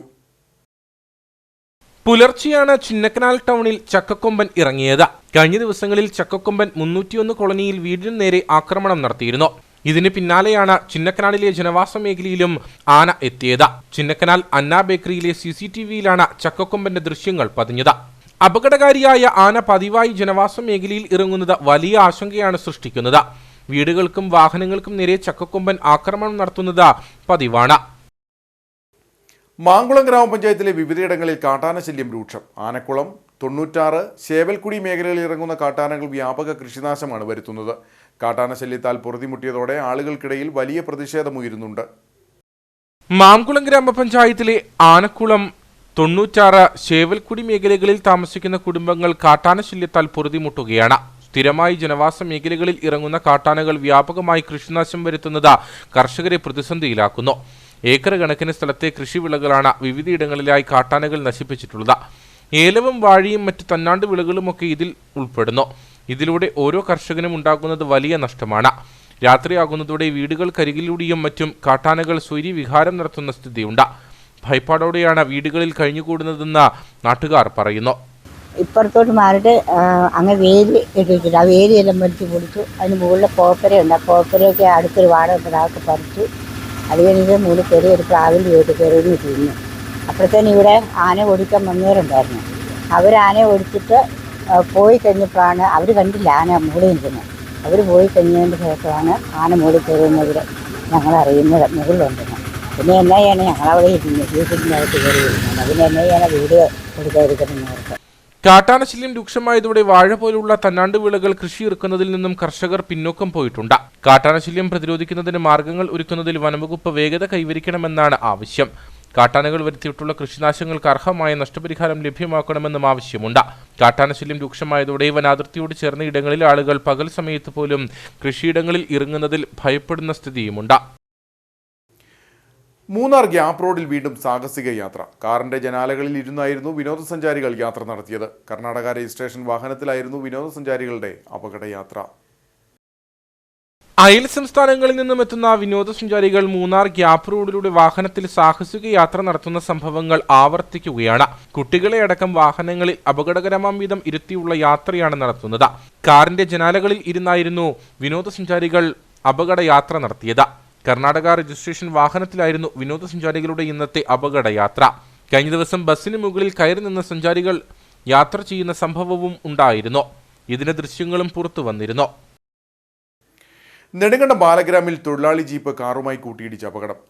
പുലർച്ചെയാണ് ചിന്നക്കനാൽ ടൗണിൽ ചക്കക്കൊമ്പൻ ഇറങ്ങിയത്. കഴിഞ്ഞ ദിവസങ്ങളിൽ ചക്കക്കൊമ്പൻ 301 കോളനിയിൽ വീടിനു നേരെ ആക്രമണം നടത്തിയിരുന്നു. ഇതിന് പിന്നാലെയാണ് ചിന്നക്കനാലിലെ ജനവാസ മേഖലയിലും ആന എത്തിയത്. ചിന്നക്കനാൽ അന്ന ബേക്കറിയിലെ CCTVയിലാണ് ചക്കക്കൊമ്പന്റെ ദൃശ്യങ്ങൾ പതിഞ്ഞത്. അപകടകാരിയായ ആന പതിവായി ജനവാസ മേഖലയിൽ ഇറങ്ങുന്നത് വലിയ ആശങ്കയാണ് സൃഷ്ടിക്കുന്നത്. വീടുകൾക്കും വാഹനങ്ങൾക്കും നേരെ ചക്കക്കൊമ്പൻ ആക്രമണം നടത്തുന്നത് പതിവാണ്. മാങ്കുളം ഗ്രാമപഞ്ചായത്തിലെ വിവിധയിടങ്ങളിൽ കാട്ടാനശല്യം രൂക്ഷം. ആനക്കുളം, 96, ശേവൽക്കുടി മേഖലകളിൽ ഇറങ്ങുന്ന കാട്ടാനകൾ വ്യാപക കൃഷിനാശമാണ് വരുത്തുന്നത്. കാട്ടാനശല്യത്താൽ പൊറുതിമുട്ടിയതോടെ ആളുകൾക്കിടയിൽ വലിയ പ്രതിഷേധമുയരുന്നുണ്ട്. മാങ്കുളം ഗ്രാമപഞ്ചായത്തിലെ ആനക്കുളം, 96, ശേവൽക്കുടി മേഖലകളിൽ താമസിക്കുന്ന കുടുംബങ്ങൾ കാട്ടാനശല്യത്താൽ പൊറുതിമുട്ടുകയാണ്. സ്ഥിരമായി ജനവാസ മേഖലകളിൽ ഇറങ്ങുന്ന കാട്ടാനകൾ വ്യാപകമായി കൃഷിനാശം വരുത്തുന്നത് കർഷകരെ പ്രതിസന്ധിയിലാക്കുന്നു. ഏക്കർ കണക്കിന് സ്ഥലത്തെ കൃഷിവിളകളാണ് വിവിധയിടങ്ങളിലായി കാട്ടാനകൾ നശിപ്പിച്ചിട്ടുള്ളത്. ഏലവും വാഴയും മറ്റ് തന്നാണ്ട് വിളകളുമൊക്കെ ഇതിൽ ഉൾപ്പെടുന്നു. ഇതിലൂടെ ഓരോ കർഷകനും ഉണ്ടാകുന്നത് വലിയ നഷ്ടമാണ്. രാത്രിയാകുന്നതോടെ വീടുകൾക്കരികിലൂടെയും മറ്റും കാട്ടാനകൾ സ്വൈര്യവിഹാരം നടത്തുന്ന സ്ഥിതിയുണ്ട്. ഭയപ്പാടോടെയാണ് വീടുകളിൽ കഴിഞ്ഞുകൂടുന്നതെന്ന് നാട്ടുകാർ പറയുന്നു. ഇപ്പുറത്തോട്ട് മാറിയിട്ട് അങ്ങ് വേലി കെട്ടിയിട്ടില്ല. ആ വേലിയെല്ലാം വലിച്ചു പൊടിച്ചു. അതിന് മുകളിൽ കോപ്പരയുണ്ട്. ആ കോപ്പരയൊക്കെ അടുത്തൊരു വാടക അതൊക്കെ പറിച്ചു. അത് കഴിഞ്ഞിട്ട് മുകളിൽ കയറി ഒരു പ്രാവിൻ്റെ വീട്ടിൽ കയറി തിന്നു. അപ്പോഴത്തേനും ഇവിടെ ആന ഓടിക്കാൻ വന്നവരുണ്ടായിരുന്നു. അവർ ആനയെ ഓടിച്ചിട്ട് പോയി കഴിഞ്ഞപ്പോഴാണ് അവർ കണ്ടില്ല ആന മുകളിൽ നിൽക്കുന്നത്. അവർ പോയി കഴിഞ്ഞതിൻ്റെ ശേഷമാണ് ആന മുകളിൽ കയറുന്നവർ ഞങ്ങളറിയുന്നത് മുകളിലുണ്ടെന്ന്. പിന്നെ എന്നാ ചെയ്യണം, ഞങ്ങളവിടെ ഇരുന്നു വീട്ടിൻ്റെ അകത്ത് കയറി ഇരുന്നത്. പിന്നെ എന്നാ ചെയ്യണം, വീട് കൊടുക്കാതിരിക്കുന്നവർക്ക്. കാട്ടാനശല്യം രൂക്ഷമായതോടെ വാഴ പോലുള്ള തന്നാണ്ട് വിളകൾ കൃഷി ഇറക്കുന്നതിൽ നിന്നും കർഷകർ പിന്നോക്കം പോയിട്ടുണ്ട്. കാട്ടാനശല്യം പ്രതിരോധിക്കുന്നതിന് മാർഗങ്ങൾ ഒരുക്കുന്നതിൽ വനംവകുപ്പ് വേഗത കൈവരിക്കണമെന്നാണ് ആവശ്യം. കാട്ടാനകൾ വരുത്തിയിട്ടുള്ള കൃഷിനാശങ്ങൾക്ക് അർഹമായ നഷ്ടപരിഹാരം ലഭ്യമാക്കണമെന്നും ആവശ്യമുണ്ട്. കാട്ടാനശല്യം രൂക്ഷമായതോടെ വനാതിർത്തിയോട് ചേർന്ന ഇടങ്ങളിൽ ആളുകൾ പകൽ സമയത്ത് പോലും കൃഷിയിടങ്ങളിൽ ഇറങ്ങുന്നതിൽ ഭയപ്പെടുന്ന സ്ഥിതിയുമുണ്ട്. മൂന്നാർ ഗ്യാപ്പ് റോഡിൽ വീണ്ടും സാഹസിക യാത്ര. കാറിന്റെ ജനാലകളിൽ ഇരുന്നായിരുന്നു വിനോദസഞ്ചാരികൾ യാത്ര നടത്തിയത്. കർണാടക രജിസ്ട്രേഷൻ വാഹനത്തിലായിരുന്നു വിനോദസഞ്ചാരികളുടെ അപകടയാത്ര. അയൽ സംസ്ഥാനങ്ങളിൽ നിന്നും എത്തുന്ന വിനോദസഞ്ചാരികൾ മൂന്നാർ ഗ്യാപ്പ് റോഡിലൂടെ വാഹനത്തിൽ സാഹസിക യാത്ര നടത്തുന്ന സംഭവങ്ങൾ ആവർത്തിക്കുകയാണ്. കുട്ടികളെ അടക്കം വാഹനങ്ങളിൽ അപകടകരമാം വിധം ഇരുത്തിയുള്ള യാത്രയാണ് നടത്തുന്നത്. കാറിന്റെ ജനാലകളിൽ ഇരുന്നായിരുന്നു വിനോദസഞ്ചാരികൾ അപകടയാത്ര നടത്തിയത്. കർണാടക രജിസ്ട്രേഷൻ വാഹനത്തിലായിരുന്നു വിനോദസഞ്ചാരികളുടെ ഇന്നത്തെ അപകടയാത്ര. കഴിഞ്ഞ ദിവസം ബസ്സിന് മുകളിൽ കയറി നിന്ന സഞ്ചാരികൾ യാത്ര ചെയ്യുന്ന സംഭവവും ഉണ്ടായിരുന്നു. ഇതിന്റെ ദൃശ്യങ്ങളും പുറത്തു വന്നിരുന്നു. നെടുങ്കണ്ടം ബാലഗ്രാമിൽ തൊഴിലാളി ജീപ്പ് കാറുമായി കൂട്ടിയിടിച്ച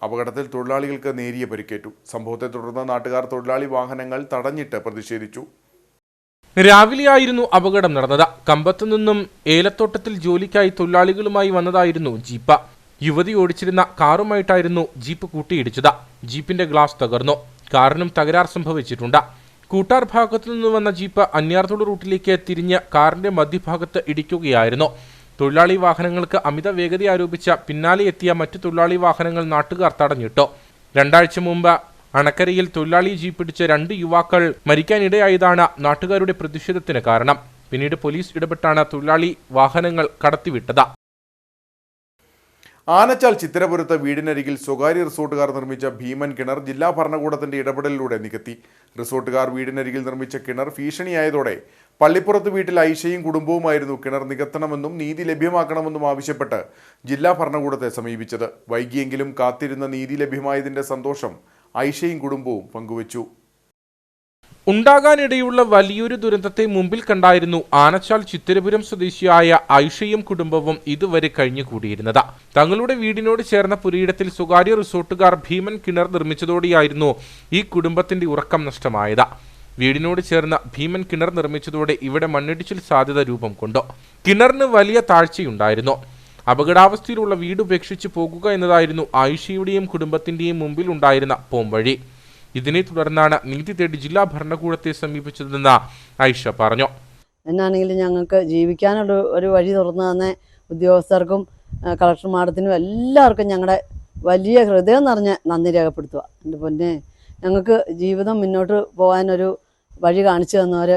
അപകടത്തിൽ തൊഴിലാളികൾക്ക് നേരിയ പരിക്കേറ്റു. സംഭവത്തെ തുടർന്ന് നാട്ടുകാർ തൊഴിലാളി വാഹനങ്ങൾ തടഞ്ഞിട്ട് പ്രതിഷേധിച്ചു. രാവിലെയായിരുന്നു അപകടം നടന്നത്. കമ്പത്തു നിന്നും ഏലത്തോട്ടത്തിൽ ജോലിക്കായി തൊഴിലാളികളുമായി വന്നതായിരുന്നു ജീപ്പ്. യുവതി ഓടിച്ചിരുന്ന കാറുമായിട്ടായിരുന്നു ജീപ്പ് കൂട്ടിയിടിച്ചത്. ജീപ്പിന്റെ ഗ്ലാസ് തകർന്നു. കാറിനും തകരാർ സംഭവിച്ചിട്ടുണ്ട്. കൂട്ടാർ ഭാഗത്തു നിന്ന് വന്ന ജീപ്പ് അന്യാർത്തോട് റൂട്ടിലേക്ക് തിരിഞ്ഞ് കാറിന്റെ മധ്യഭാഗത്ത് ഇടിക്കുകയായിരുന്നു. തൊഴിലാളി വാഹനങ്ങൾക്ക് അമിത വേഗത ആരോപിച്ച പിന്നാലെ എത്തിയ മറ്റു തൊഴിലാളി വാഹനങ്ങൾ നാട്ടുകാർ തടഞ്ഞിട്ടു. 2 ആഴ്ച മുമ്പ് അണക്കരയിൽ തൊഴിലാളി ജീപ്പിടിച്ച 2 യുവാക്കൾ മരിക്കാനിടയായതാണ് നാട്ടുകാരുടെ പ്രതിഷേധത്തിന് കാരണം. പിന്നീട് പോലീസ് ഇടപെട്ടാണ് തൊഴിലാളി വാഹനങ്ങൾ കടത്തിവിട്ടത്. ആനച്ചാൽ ചിത്തിരപുരത്ത് വീടിനരികിൽ സ്വകാര്യ റിസോർട്ടുകാർ നിർമ്മിച്ച ഭീമൻ കിണർ ജില്ലാ ഭരണകൂടത്തിന്റെ ഇടപെടലിലൂടെ നികത്തി. റിസോർട്ടുകാർ വീടിനരികിൽ നിർമ്മിച്ച കിണർ ഭീഷണിയായതോടെ പള്ളിപ്പുറത്ത് വീട്ടിൽ ഐഷയും കുടുംബവുമായിരുന്നു കിണർ നികത്തണമെന്നും നീതി ലഭ്യമാക്കണമെന്നും ആവശ്യപ്പെട്ട് ജില്ലാ ഭരണകൂടത്തെ സമീപിച്ചത്. വൈകിയെങ്കിലും കാത്തിരുന്ന നീതി ലഭ്യമായതിന്റെ സന്തോഷം ഐഷയും കുടുംബവും പങ്കുവച്ചു. ഉണ്ടാകാനിടയുള്ള വലിയൊരു ദുരന്തത്തെ മുമ്പിൽ കണ്ടായിരുന്നു ആനച്ചാൽ ചിത്തിരപുരം സ്വദേശിയായ ഐഷയും കുടുംബവും ഇതുവരെ കഴിഞ്ഞുകൂടിയിരുന്നത്. തങ്ങളുടെ വീടിനോട് ചേർന്ന പുരയിടത്തിൽ സ്വകാര്യ റിസോർട്ടുകാർ ഭീമൻ കിണർ നിർമ്മിച്ചതോടെയായിരുന്നു ഈ കുടുംബത്തിന്റെ ഉറക്കം നഷ്ടമായത്. വീടിനോട് ചേർന്ന് ഭീമൻ കിണർ നിർമ്മിച്ചതോടെ ഇവിടെ മണ്ണിടിച്ചിൽ സാധ്യത രൂപം കൊണ്ടു. കിണറിന് വലിയ താഴ്ചയുണ്ടായിരുന്നു. അപകടാവസ്ഥയിലുള്ള വീട് ഉപേക്ഷിച്ച് പോകുക എന്നതായിരുന്നു ആയിഷയുടെയും കുടുംബത്തിന്റെയും മുമ്പിൽ ഉണ്ടായിരുന്ന പോംവഴി. ഇതിനെ തുടർന്നാണ് നീതി തേടി ജില്ലാ ഭരണകൂടത്തെ സമീപിച്ചതെന്ന് ഐഷ പറഞ്ഞു. എന്നാണെങ്കിലും ഞങ്ങൾക്ക് ജീവിക്കാനുള്ള ഒരു വഴി തുറന്നു തന്നെ ഉദ്യോഗസ്ഥർക്കും കളക്ടർ മാഡത്തിനും എല്ലാവർക്കും ഞങ്ങളുടെ വലിയ ഹൃദയം നിറഞ്ഞ് നന്ദി രേഖപ്പെടുത്തുക. എൻ്റെ പൊന്നെ, ഞങ്ങൾക്ക് ജീവിതം മുന്നോട്ട് പോകാനൊരു വഴി കാണിച്ചു തന്നവർ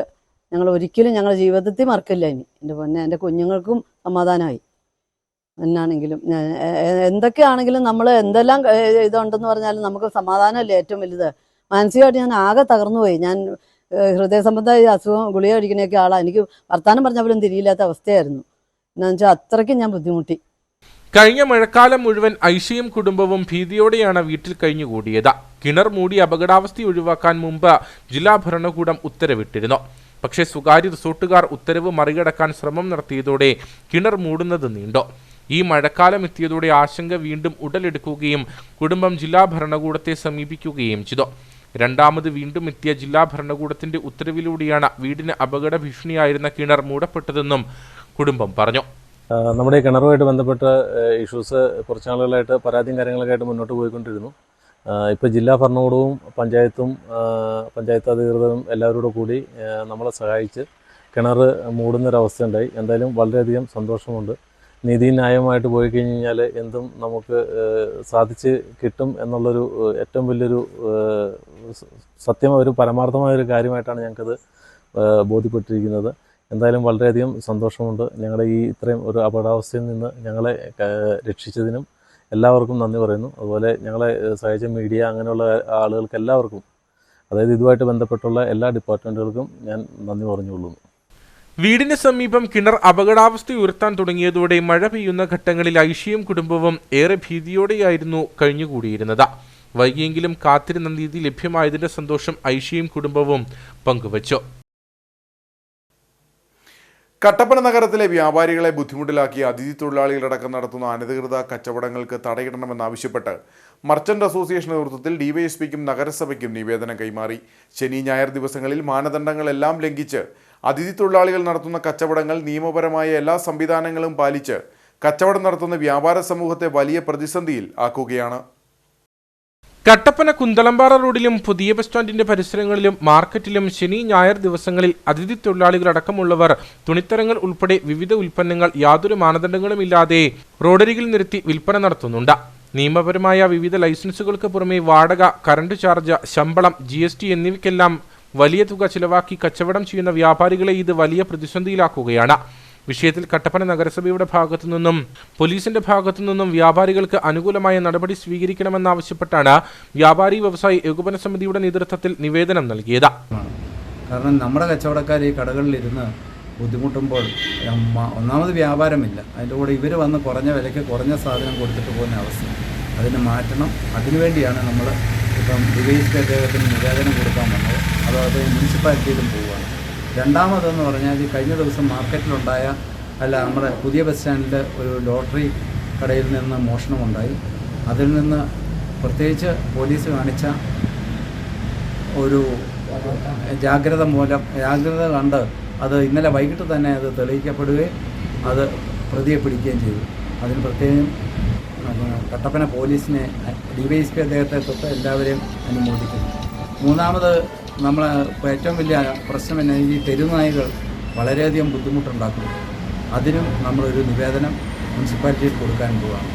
ഞങ്ങൾ ഒരിക്കലും ഞങ്ങളുടെ ജീവിതത്തിൽ മറക്കില്ല. ഇനി എൻ്റെ പൊന്നെ, എൻ്റെ കുഞ്ഞുങ്ങൾക്കും സമാധാനമായി. എന്നാണെങ്കിലും എന്തൊക്കെയാണെങ്കിലും നമ്മൾ എന്തെല്ലാം ഇതുണ്ടെന്ന് പറഞ്ഞാലും നമുക്ക് സമാധാനമല്ലേ ഏറ്റവും വലുത്. മാനസികമായിട്ട് ഞാൻ ആകെ തകർന്നു പോയി. ഞാൻ ഹൃദയ സംബന്ധമായ അസുഖം ഗുളിക കഴിക്കണയൊക്കെ ആളാണ്. എനിക്ക് വർത്താനം പറഞ്ഞ പോലും തിരിയില്ലാത്ത അവസ്ഥയായിരുന്നു. എന്താണെന്ന് വെച്ചാൽ അത്രയ്ക്കും ഞാൻ ബുദ്ധിമുട്ടി. കഴിഞ്ഞ മഴക്കാലം മുഴുവൻ ഐഷയും കുടുംബവും ഭീതിയോടെയാണ് വീട്ടിൽ കഴിഞ്ഞുകൂടിയത്. കിണർ മൂടി അപകടാവസ്ഥ ഒഴിവാക്കാൻ മുമ്പ് ജില്ലാ ഭരണകൂടം ഉത്തരവിട്ടിരുന്നു. പക്ഷേ സ്വകാര്യ റിസോർട്ടുകാർ ഉത്തരവ് മറികടക്കാൻ ശ്രമം നടത്തിയതോടെ കിണർ മൂടുന്നത് നീണ്ടു. ഈ മഴക്കാലം എത്തിയതോടെ ആശങ്ക വീണ്ടും ഉടലെടുക്കുകയും കുടുംബം ജില്ലാ ഭരണകൂടത്തെ സമീപിക്കുകയും ചെയ്തു. രണ്ടാമത് വീണ്ടും എത്തിയ ജില്ലാ ഭരണകൂടത്തിന്റെ ഉത്തരവിലൂടെയാണ് വീടിന് അപകട ഭീഷണിയായിരുന്ന കിണർ മൂടപ്പെട്ടതെന്നും കുടുംബം പറഞ്ഞു. നമ്മുടെ കിണറുമായിട്ട് ബന്ധപ്പെട്ട ഇഷ്യൂസ് കുറച്ച് നാളുകളായിട്ട് പരാതിയും കാര്യങ്ങളൊക്കെ ആയിട്ട് മുന്നോട്ട് പോയിക്കൊണ്ടിരുന്നു. ഇപ്പോൾ ജില്ലാ ഭരണകൂടവും പഞ്ചായത്ത് അധികൃതരും എല്ലാവരോടും കൂടി നമ്മളെ സഹായിച്ച് കിണർ മൂടുന്നൊരവസ്ഥയുണ്ടായി. എന്തായാലും വളരെയധികം സന്തോഷമുണ്ട്. നീതിന്യായമായിട്ട് പോയി കഴിഞ്ഞ് കഴിഞ്ഞാൽ എന്തും നമുക്ക് സാധിച്ച് കിട്ടും എന്നുള്ളൊരു ഏറ്റവും വലിയൊരു ഒരു പരമാർത്ഥമായൊരു കാര്യമായിട്ടാണ് ഞങ്ങൾക്കത് ബോധ്യപ്പെട്ടിരിക്കുന്നത്. എന്തായാലും വളരെയധികം സന്തോഷമുണ്ട്. ഞങ്ങളുടെ ഈ ഇത്രയും ഒരു അപകടാവസ്ഥയിൽ നിന്ന് ഞങ്ങളെ രക്ഷിച്ചതിനും എല്ലാവർക്കും നന്ദി പറയുന്നു. അതുപോലെ ഞങ്ങളെ സഹായിച്ച മീഡിയ അങ്ങനെയുള്ള ആളുകൾക്ക് എല്ലാവർക്കും, അതായത് ഇതുമായിട്ട് ബന്ധപ്പെട്ടുള്ള എല്ലാ ഡിപ്പാർട്ട്മെൻറ്റുകൾക്കും ഞാൻ നന്ദി പറഞ്ഞുകൊള്ളുന്നു. വീടിന് സമീപം കിണർ അപകടാവസ്ഥ ഉയർത്താൻ തുടങ്ങിയതോടെ മഴ പെയ്യുന്ന ഘട്ടങ്ങളിൽ ഐഷയും കുടുംബവും ഏറെ ഭീതിയോടെയായിരുന്നു കഴിഞ്ഞുകൂടിയിരുന്നത്. വൈകിയെങ്കിലും കാത്തിരുന്ന നീതി ലഭ്യമായതിന്റെ സന്തോഷം ഐഷയും കുടുംബവും പങ്കുവച്ചു. കട്ടപ്പന നഗരത്തിലെ വ്യാപാരികളെ ബുദ്ധിമുട്ടിലാക്കി അതിഥി തൊഴിലാളികളടക്കം നടത്തുന്ന അനധികൃത കച്ചവടങ്ങൾക്ക് തടയിടണമെന്നാവശ്യപ്പെട്ട് മർച്ചന്റ് അസോസിയേഷൻ നേതൃത്വത്തിൽ ഡിവൈഎസ്പിക്കും നഗരസഭയ്ക്കും നിവേദനം കൈമാറി. ശനി ഞായർ ദിവസങ്ങളിൽ മാനദണ്ഡങ്ങളെല്ലാം ലംഘിച്ച് അതിഥി തൊഴിലാളികൾ നടത്തുന്ന കച്ചവടങ്ങൾ നിയമപരമായ എല്ലാ സംവിധാനങ്ങളും പാലിച്ച് കച്ചവടം നടത്തുന്ന വ്യാപാര സമൂഹത്തെ വലിയ പ്രതിസന്ധിയിൽ ആക്കുകയാണ്. കട്ടപ്പന കുന്തളമ്പാറ റോഡിലും പുതിയ ബസ് സ്റ്റാൻഡിന്റെ പരിസരങ്ങളിലും മാർക്കറ്റിലും ശനി ഞായർ ദിവസങ്ങളിൽ അതിഥി തൊഴിലാളികളടക്കമുള്ളവർ തുണിത്തരങ്ങൾ ഉൾപ്പെടെ വിവിധ ഉൽപ്പന്നങ്ങൾ യാതൊരു മാനദണ്ഡങ്ങളുമില്ലാതെ റോഡരികിൽ നിർത്തി വിൽപ്പന നടത്തുന്നുണ്ട്. നിയമപരമായ വിവിധ ലൈസൻസുകൾക്ക് പുറമെ വാടക, കറണ്ട് ചാർജ്, ശമ്പളം, GST എന്നിവയ്ക്കെല്ലാം വലിയ തുക ചിലവാക്കി കച്ചവടം ചെയ്യുന്ന വ്യാപാരികളെ ഇത് വലിയ പ്രതിസന്ധിയിലാക്കുകയാണ്. വിഷയത്തിൽ കട്ടപ്പന നഗരസഭയുടെ ഭാഗത്തുനിന്നും പോലീസിന്റെ ഭാഗത്തുനിന്നും വ്യാപാരികൾക്ക് അനുകൂലമായ നടപടി സ്വീകരിക്കണമെന്നാവശ്യപ്പെട്ടാണ് വ്യാപാരി വ്യവസായി ഏകോപന സമിതിയുടെ നേതൃത്വത്തിൽ നിവേദനം നൽകിയത്. കാരണം നമ്മുടെ കച്ചവടക്കാർ ഈ കടകളിലിരുന്ന് ബുദ്ധിമുട്ടുമ്പോൾ ഒന്നാമത് വ്യാപാരമില്ല, അതിൻ്റെ കൂടെ ഇവർ വന്ന് കുറഞ്ഞ വിലയ്ക്ക് കുറഞ്ഞ സാധനം കൊടുത്തിട്ട് പോകുന്ന അവസ്ഥ, അതിന് മാറ്റണം. അതിനുവേണ്ടിയാണ് നമ്മൾ ഇപ്പം ഡിവൈഎസ്പി അദ്ദേഹത്തിന് നിവേദനം കൊടുക്കാൻ വന്നത്. അത് മുനിസിപ്പാലിറ്റിയിലും പോവുകയാണ്. രണ്ടാമതെന്ന് പറഞ്ഞാൽ കഴിഞ്ഞ ദിവസം മാർക്കറ്റിലുണ്ടായ നമ്മുടെ പുതിയ ബസ് സ്റ്റാൻഡിൽ ഒരു ലോട്ടറി കടയിൽ നിന്ന് മോഷണമുണ്ടായി. അതിൽ നിന്ന് പ്രത്യേകിച്ച് പോലീസ് കാണിച്ച ഒരു ജാഗ്രത കണ്ട് അത് ഇന്നലെ വൈകിട്ട് തന്നെ അത് തെളിയിക്കപ്പെടുകയും അത് പ്രതിയെ പിടിക്കുകയും ചെയ്തു. അതിന് പ്രത്യേകം കട്ടപ്പന പോലീസിനെ, ഡിവൈഎസ്പി അദ്ദേഹത്തെ തൊട്ട് എല്ലാവരെയും അനുമോദിക്കുന്നു. മൂന്നാമത് നമ്മൾ ഏറ്റവും വലിയ പ്രശ്നം എന്നെ ഈ തെരുവുനായകൾ വളരെയധികം ബുദ്ധിമുട്ടുണ്ടാക്കുന്നു. അതിനും നമ്മളൊരു നിവേദനം മുനിസിപ്പാലിറ്റിയിൽ കൊടുക്കാൻ പോവുകയാണ്.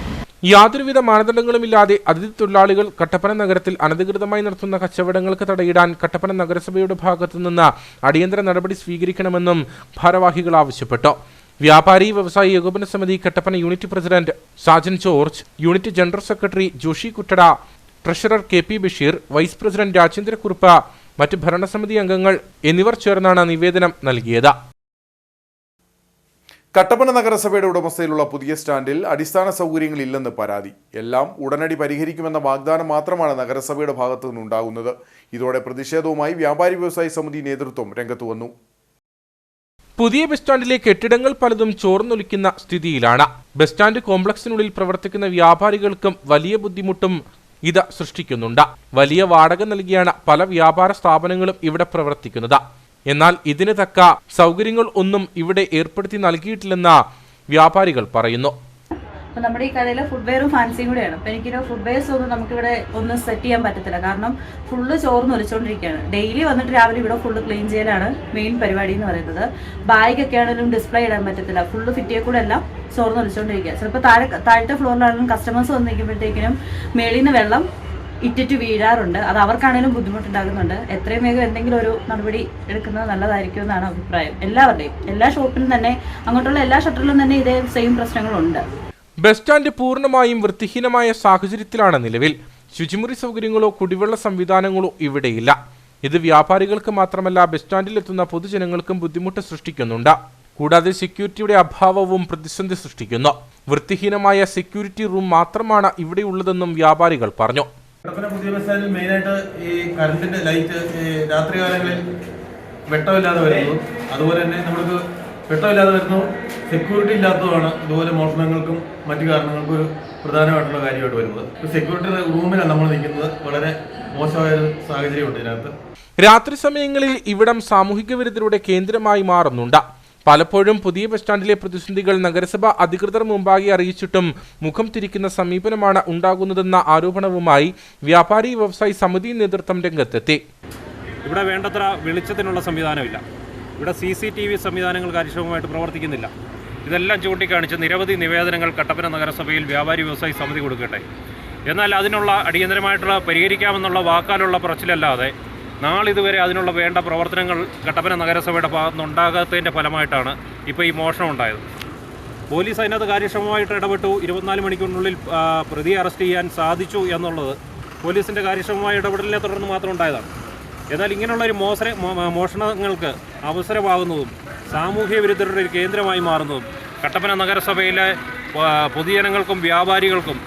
യാതൊരുവിധ മാനദണ്ഡങ്ങളുമില്ലാതെ അതിഥി തൊഴിലാളികൾ കട്ടപ്പന നഗരത്തിൽ അനധികൃതമായി നടത്തുന്ന കച്ചവടങ്ങൾക്ക് തടയിടാൻ കട്ടപ്പന നഗരസഭയുടെ ഭാഗത്തുനിന്ന് അടിയന്തര നടപടി സ്വീകരിക്കണമെന്നും ഭാരവാഹികൾ ആവശ്യപ്പെട്ടു. വ്യാപാരി വ്യവസായി ഏകോപന സമിതി Kattappana unit president Sajan George, unit general secretary Joshi Kuttada, treasurer KP Basheer, vice president Rajendrakurup, മറ്റ് ഭരണസമിതി അംഗങ്ങൾ എന്നിവർ ചേർന്നാണ് നിവേദനം നൽകിയത്. കട്ടപ്പന നഗരസഭയുടെ ഉടമസ്ഥയിലുള്ള പുതിയ സ്റ്റാൻഡിൽ അടിസ്ഥാന സൗകര്യങ്ങളില്ലെന്ന് പരാതി. എല്ലാം ഉടനടി പരിഹരിക്കുമെന്ന വാഗ്ദാനം മാത്രമാണ് നഗരസഭയുടെ ഭാഗത്തു നിന്നുണ്ടാകുന്നത്. ഇതോടെ പ്രതിഷേധവുമായി വ്യാപാരി വ്യവസായി സമിതി നേതൃത്വം രംഗത്തു വന്നു. പുതിയ ബസ് സ്റ്റാൻഡിലെ കെട്ടിടങ്ങൾ പലതും ചോർന്നൊലിക്കുന്ന സ്ഥിതിയിലാണ്. ബസ് സ്റ്റാൻഡ് കോംപ്ലക്സിനുള്ളിൽ പ്രവർത്തിക്കുന്ന വ്യാപാരികൾക്കും വലിയ ബുദ്ധിമുട്ടും ഇത് സൃഷ്ടിക്കുന്നുണ്ട്. വലിയ വാടക നൽകിയാണ് പല വ്യാപാര സ്ഥാപനങ്ങളും ഇവിടെ പ്രവർത്തിക്കുന്നത്. എന്നാൽ ഇതിന് തക്ക സൗകര്യങ്ങൾ ഒന്നും ഇവിടെ ഏർപ്പെടുത്തി നൽകിയിട്ടില്ലെന്ന് വ്യാപാരികൾ പറയുന്നു. അപ്പോൾ നമ്മുടെ ഈ കടയിൽ ഫുഡ്വെയറും ഫാൻസിയും കൂടെയാണ്. അപ്പോൾ എനിക്കൊരു ഫുഡ്വെയർസ് ഒന്നും നമുക്കിവിടെ ഒന്നും സെറ്റ് ചെയ്യാൻ പറ്റത്തില്ല. കാരണം ഫുള്ള് ചോർന്ന് ഒലിച്ചുകൊണ്ടിരിക്കുകയാണ്. ഡെയിലി വന്നിട്ട് രാവിലെ ഇവിടെ ഫുള്ള് ക്ലീൻ ചെയ്യലാണ് മെയിൻ പരിപാടി എന്ന് പറയുന്നത്. ബാഗൊക്കെ ആണെങ്കിലും ഡിസ്പ്ലേ ഇടാൻ പറ്റത്തില്ല. ഫുള്ള് ഫിറ്റിയെ കൂടെ എല്ലാം ചോർന്ന് ഒലിച്ചുകൊണ്ടിരിക്കുക. ചിലപ്പോൾ താഴത്തെ ഫ്ലോറിലാണെങ്കിലും കസ്റ്റമേഴ്സ് വന്നിരിക്കുമ്പോഴത്തേക്കിനും മേളിൽ നിന്ന് വെള്ളം ഇറ്റിറ്റ് വീഴാറുണ്ട്. അത് അവർക്കാണെങ്കിലും ബുദ്ധിമുട്ടുണ്ടാകുന്നുണ്ട്. എത്രയും വേഗം എന്തെങ്കിലും ഒരു നടപടി എടുക്കുന്നത് നല്ലതായിരിക്കും എന്നാണ് അഭിപ്രായം. എല്ലാവരുടെയും, എല്ലാ ഷോപ്പിലും തന്നെ, അങ്ങോട്ടുള്ള എല്ലാ ഷട്ടറിലും തന്നെ ഇതേ സെയിം പ്രശ്നങ്ങളുണ്ട്. ബസ് സ്റ്റാൻഡ് പൂർണ്ണമായും വൃത്തിഹീനമായ സാഹചര്യത്തിലാണ് നിലവിൽ. ശുചിമുറി സൗകര്യങ്ങളോ കുടിവെള്ള സംവിധാനങ്ങളോ ഇവിടെയില്ല. ഇത് വ്യാപാരികൾക്ക് മാത്രമല്ല ബസ് സ്റ്റാൻഡിലെത്തുന്ന പൊതുജനങ്ങൾക്കും ബുദ്ധിമുട്ട് സൃഷ്ടിക്കുന്നുണ്ട്. കൂടാതെ സെക്യൂരിറ്റിയുടെ അഭാവവും പ്രതിസന്ധി സൃഷ്ടിക്കുന്നു. വൃത്തിഹീനമായ സെക്യൂരിറ്റി റൂം മാത്രമാണ് ഇവിടെയുള്ളതെന്നും വ്യാപാരികൾ പറഞ്ഞു. കട്ടപ്പന പുതിയ ബസ് സ്റ്റാൻഡിൽ മെയിനായിട്ട് ഈ കറണ്ടിന്റെ ലൈറ്റ് രാത്രികാലങ്ങളിൽ വെട്ടമില്ലാതെ വരുന്നു. അതുപോലെ തന്നെ നമ്മൾക്ക് വെട്ടമില്ലാതെ വരുന്നു, സെക്യൂരിറ്റി ഇല്ലാത്തതുമാണ് ഇതുപോലെ മോഷണങ്ങൾക്കും മറ്റു കാരണങ്ങൾക്കും ഒരു പ്രധാനമായിട്ടുള്ള കാര്യമായിട്ട് വരുന്നത്. സെക്യൂരിറ്റി റൂമിലാണ് നമ്മൾ നിൽക്കുന്നത്. വളരെ മോശമായ ഒരു സാഹചര്യമുണ്ട് ഇതിനകത്ത്. രാത്രി സമയങ്ങളിൽ ഇവിടം സാമൂഹിക വിരുദ്ധരുടെ കേന്ദ്രമായി മാറുന്നുണ്ട്. പലപ്പോഴും പുതിയ ബസ് സ്റ്റാൻഡിലെ പ്രതിസന്ധികൾ നഗരസഭ അധികൃതർ മുമ്പാകെ അറിയിച്ചിട്ടും മുഖം തിരിക്കുന്ന സമീപനമാണ് ഉണ്ടാകുന്നതെന്ന ആരോപണവുമായി വ്യാപാരി വ്യവസായി സമിതി നേതൃത്വം രംഗത്തെത്തി. ഇവിടെ വേണ്ടത്ര വെളിച്ചത്തിനുള്ള സംവിധാനമില്ല. ഇവിടെ CCTV സംവിധാനങ്ങൾ കാര്യക്ഷമമായിട്ട് പ്രവർത്തിക്കുന്നില്ല. ഇതെല്ലാം ചൂണ്ടിക്കാണിച്ച് നിരവധി നിവേദനങ്ങൾ കട്ടപ്പന നഗരസഭയിൽ വ്യാപാരി വ്യവസായി സമിതി കൊടുക്കട്ടെ. എന്നാൽ അതിനുള്ള അടിയന്തരമായിട്ടുള്ള പരിഹരിക്കാമെന്നുള്ള വാക്കാലുള്ള പറച്ചിലല്ലാതെ നാളിതുവരെ അതിനുള്ള വേണ്ട പ്രവർത്തനങ്ങൾ കട്ടപ്പന നഗരസഭയുടെ ഭാഗത്തുനിന്ന് ഉണ്ടാകാത്തതിൻ്റെ ഫലമായിട്ടാണ് ഇപ്പോൾ ഈ മോഷണം ഉണ്ടായത്. പോലീസ് അതിനകത്ത് കാര്യക്ഷമമായിട്ട് ഇടപെട്ടു. 24 മണിക്കൂറിനുള്ളിൽ പ്രതിയെ അറസ്റ്റ് ചെയ്യാൻ സാധിച്ചു എന്നുള്ളത് പോലീസിൻ്റെ കാര്യക്ഷമമായ ഇടപെടലിനെ തുടർന്ന് മാത്രം ഉണ്ടായതാണ്. എന്നാൽ ഇങ്ങനെയുള്ളൊരു മോഷണങ്ങൾക്ക് അവസരമാകുന്നതും സാമൂഹ്യ വിരുദ്ധരുടെ ഒരു കേന്ദ്രമായി മാറുന്നതും കട്ടപ്പന നഗരസഭയിലെ പൊതുജനങ്ങൾക്കും വ്യാപാരികൾക്കും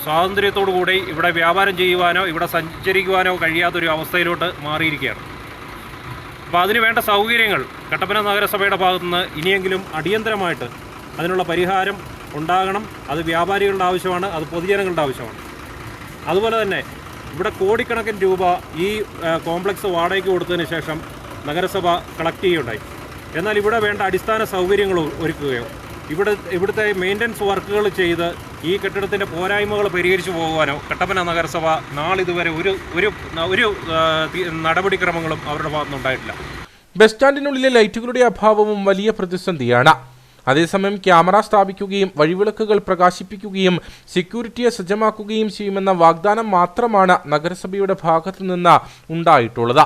സ്വാതന്ത്ര്യത്തോടുകൂടി ഇവിടെ വ്യാപാരം ചെയ്യുവാനോ ഇവിടെ സഞ്ചരിക്കുവാനോ കഴിയാത്തൊരു അവസ്ഥയിലോട്ട് മാറിയിരിക്കുകയാണ്. അപ്പോൾ അതിന് വേണ്ട സൗകര്യങ്ങൾ കട്ടപ്പന നഗരസഭയുടെ ഭാഗത്തുനിന്ന് ഇനിയെങ്കിലും അടിയന്തരമായിട്ട് അതിനുള്ള പരിഹാരം ഉണ്ടാകണം. അത് വ്യാപാരികളുടെ ആവശ്യമാണ്, അത് പൊതുജനങ്ങളുടെ ആവശ്യമാണ്. അതുപോലെ തന്നെ ഇവിടെ കോടിക്കണക്കിന് രൂപ ഈ കോംപ്ലക്സ് വാടകയ്ക്ക് കൊടുത്തതിന് ശേഷം നഗരസഭ കളക്ട് ചെയ്യുകയുണ്ടായി. എന്നാൽ ഇവിടെ വേണ്ട അടിസ്ഥാന സൗകര്യങ്ങൾ ഒരുക്കുകയോ ഇവിടുത്തെ മെയിൻ്റനൻസ് വർക്കുകൾ ചെയ്ത് ഈ കെട്ടിടത്തിൻ്റെ പോരായ്മകൾ പരിഹരിച്ചു പോകുവാനോ കട്ടപ്പന നഗരസഭ നാളിതുവരെ ഒരു നടപടിക്രമങ്ങളും അവരുടെ ഭാഗത്തുനിന്നുണ്ടായിട്ടില്ല. ബസ് സ്റ്റാൻഡിനുള്ളിലെ ലൈറ്റുകളുടെ അഭാവവും വലിയ പ്രതിസന്ധിയാണ്. അതേസമയം ക്യാമറ സ്ഥാപിക്കുകയും വഴിവിളക്കുകൾ പ്രകാശിപ്പിക്കുകയും സെക്യൂരിറ്റിയെ സജ്ജമാക്കുകയും ചെയ്യുമെന്ന വാഗ്ദാനം മാത്രമാണ് നഗരസഭയുടെ ഭാഗത്തുനിന്ന് ഉണ്ടായിട്ടുള്ളത്.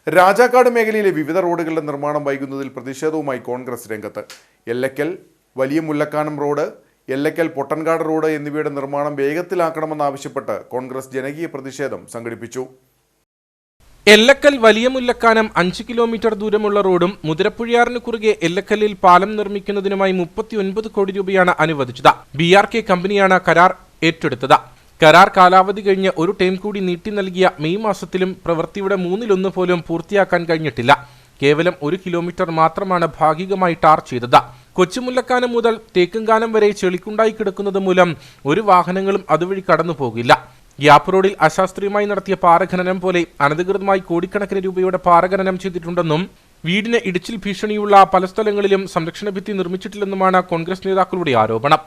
രാജാക്കാട് മേഖലയിലെ വിവിധ റോഡുകളുടെ നിർമ്മാണം വൈകുന്നതിൽ പ്രതിഷേധവുമായി കോൺഗ്രസ് രംഗത്ത്. എല്ലക്കൽ വലിയ മുല്ലക്കാനം റോഡ്, എല്ലക്കൽ പൊട്ടൻകാട് റോഡ് എന്നിവയുടെ നിർമ്മാണം വേഗത്തിലാക്കണമെന്നാവശ്യപ്പെട്ട് കോൺഗ്രസ് ജനകീയ പ്രതിഷേധം സംഘടിപ്പിച്ചു. എല്ലക്കൽ വലിയ മുല്ലക്കാനം 5 കിലോമീറ്റർ ദൂരമുള്ള റോഡും മുതിരപ്പുഴയാറിന് കുറുകെ എല്ലക്കല്ലിൽ പാലം നിർമ്മിക്കുന്നതിനുമായി 39 കോടി രൂപയാണ് അനുവദിച്ചത്. BRK കമ്പനിയാണ് കരാർ ഏറ്റെടുത്തത്. കരാർ കാലാവധി കഴിഞ്ഞ് ഒരു ടൈം കൂടി നീട്ടി നൽകിയ മെയ് മാസത്തിലും പ്രവൃത്തിയുടെ 1/3 പോലും പൂർത്തിയാക്കാൻ കഴിഞ്ഞിട്ടില്ല. കേവലം 1 കിലോമീറ്റർ മാത്രമാണ് ഭാഗികമായി ടാർ ചെയ്തത്. കൊച്ചുമുല്ലക്കാനം മുതൽ തേക്കുംകാനം വരെ ചെളിക്കുണ്ടായി കിടക്കുന്നത് മൂലം ഒരു വാഹനങ്ങളും അതുവഴി കടന്നു പോകില്ല. ഗ്യാപ്പ് റോഡിൽ അശാസ്ത്രീയമായി നടത്തിയ പാറഖനനം പോലെ അനധികൃതമായി കോടിക്കണക്കിന് രൂപയുടെ പാറഖനനം ചെയ്തിട്ടുണ്ടെന്നും വീടിന് ഇടിച്ചിൽ ഭീഷണിയുള്ള പല സ്ഥലങ്ങളിലും സംരക്ഷണ ഭിത്തി നിർമ്മിച്ചിട്ടില്ലെന്നുമാണ് കോൺഗ്രസ് നേതാക്കളുടെ ആരോപണം.